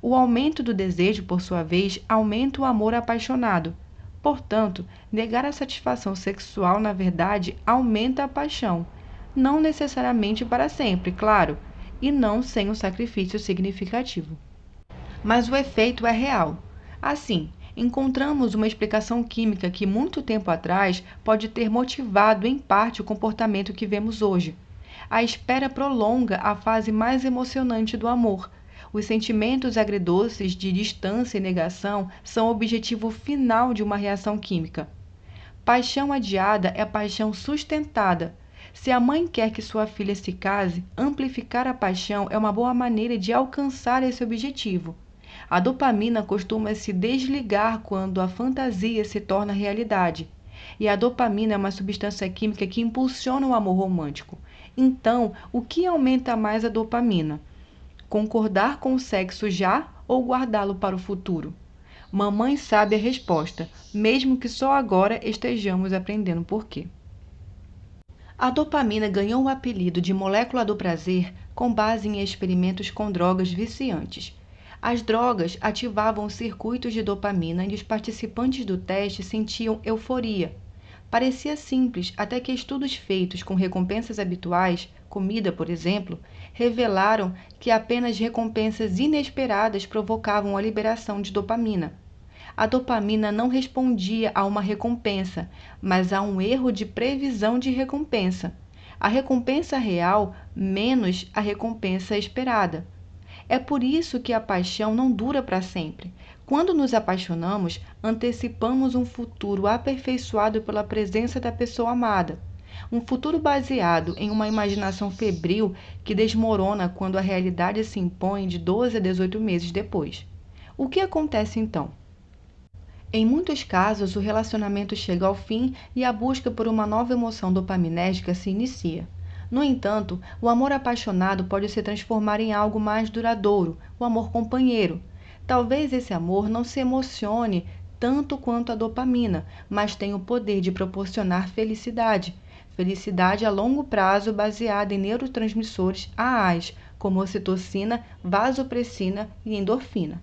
O aumento do desejo, por sua vez, aumenta o amor apaixonado. Portanto, negar a satisfação sexual, na verdade, aumenta a paixão. Não necessariamente para sempre, claro, e não sem um sacrifício significativo. Mas o efeito é real. Assim, encontramos uma explicação química que muito tempo atrás pode ter motivado em parte o comportamento que vemos hoje. A espera prolonga a fase mais emocionante do amor. Os sentimentos agridoces de distância e negação são o objetivo final de uma reação química. Paixão adiada é paixão sustentada. Se a mãe quer que sua filha se case, amplificar a paixão é uma boa maneira de alcançar esse objetivo. A dopamina costuma se desligar quando a fantasia se torna realidade. E a dopamina é uma substância química que impulsiona o amor romântico. Então, o que aumenta mais a dopamina? Concordar com o sexo já ou guardá-lo para o futuro? Mamãe sabe a resposta, mesmo que só agora estejamos aprendendo por quê. A dopamina ganhou o apelido de molécula do prazer com base em experimentos com drogas viciantes. As drogas ativavam os circuitos de dopamina e os participantes do teste sentiam euforia. Parecia simples até que estudos feitos com recompensas habituais, comida, por exemplo, revelaram que apenas recompensas inesperadas provocavam a liberação de dopamina. A dopamina não respondia a uma recompensa, mas a um erro de previsão de recompensa. A recompensa real menos a recompensa esperada. É por isso que a paixão não dura para sempre. Quando nos apaixonamos, antecipamos um futuro aperfeiçoado pela presença da pessoa amada. Um futuro baseado em uma imaginação febril que desmorona quando a realidade se impõe de 12 a 18 meses depois. O que acontece então? Em muitos casos, o relacionamento chega ao fim e a busca por uma nova emoção dopaminérgica se inicia. No entanto, o amor apaixonado pode se transformar em algo mais duradouro, o amor companheiro. Talvez esse amor não se emocione tanto quanto a dopamina, mas tenha o poder de proporcionar felicidade. Felicidade a longo prazo baseada em neurotransmissores AAs, como ocitocina, vasopressina e endorfina.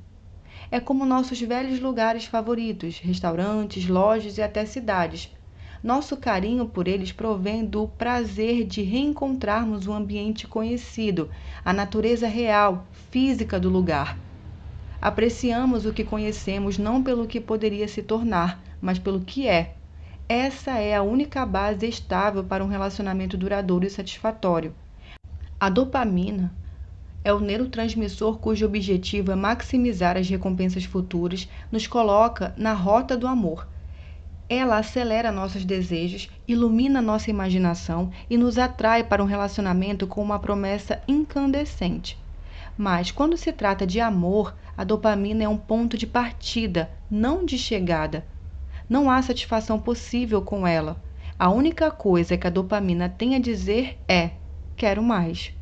É como nossos velhos lugares favoritos, restaurantes, lojas e até cidades. Nosso carinho por eles provém do prazer de reencontrarmos um ambiente conhecido, a natureza real, física do lugar. Apreciamos o que conhecemos não pelo que poderia se tornar, mas pelo que é. Essa é a única base estável para um relacionamento duradouro e satisfatório. A dopamina é o neurotransmissor cujo objetivo é maximizar as recompensas futuras, nos coloca na rota do amor. Ela acelera nossos desejos, ilumina nossa imaginação e nos atrai para um relacionamento com uma promessa incandescente. Mas quando se trata de amor, a dopamina é um ponto de partida, não de chegada. Não há satisfação possível com ela. A única coisa que a dopamina tem a dizer é: quero mais.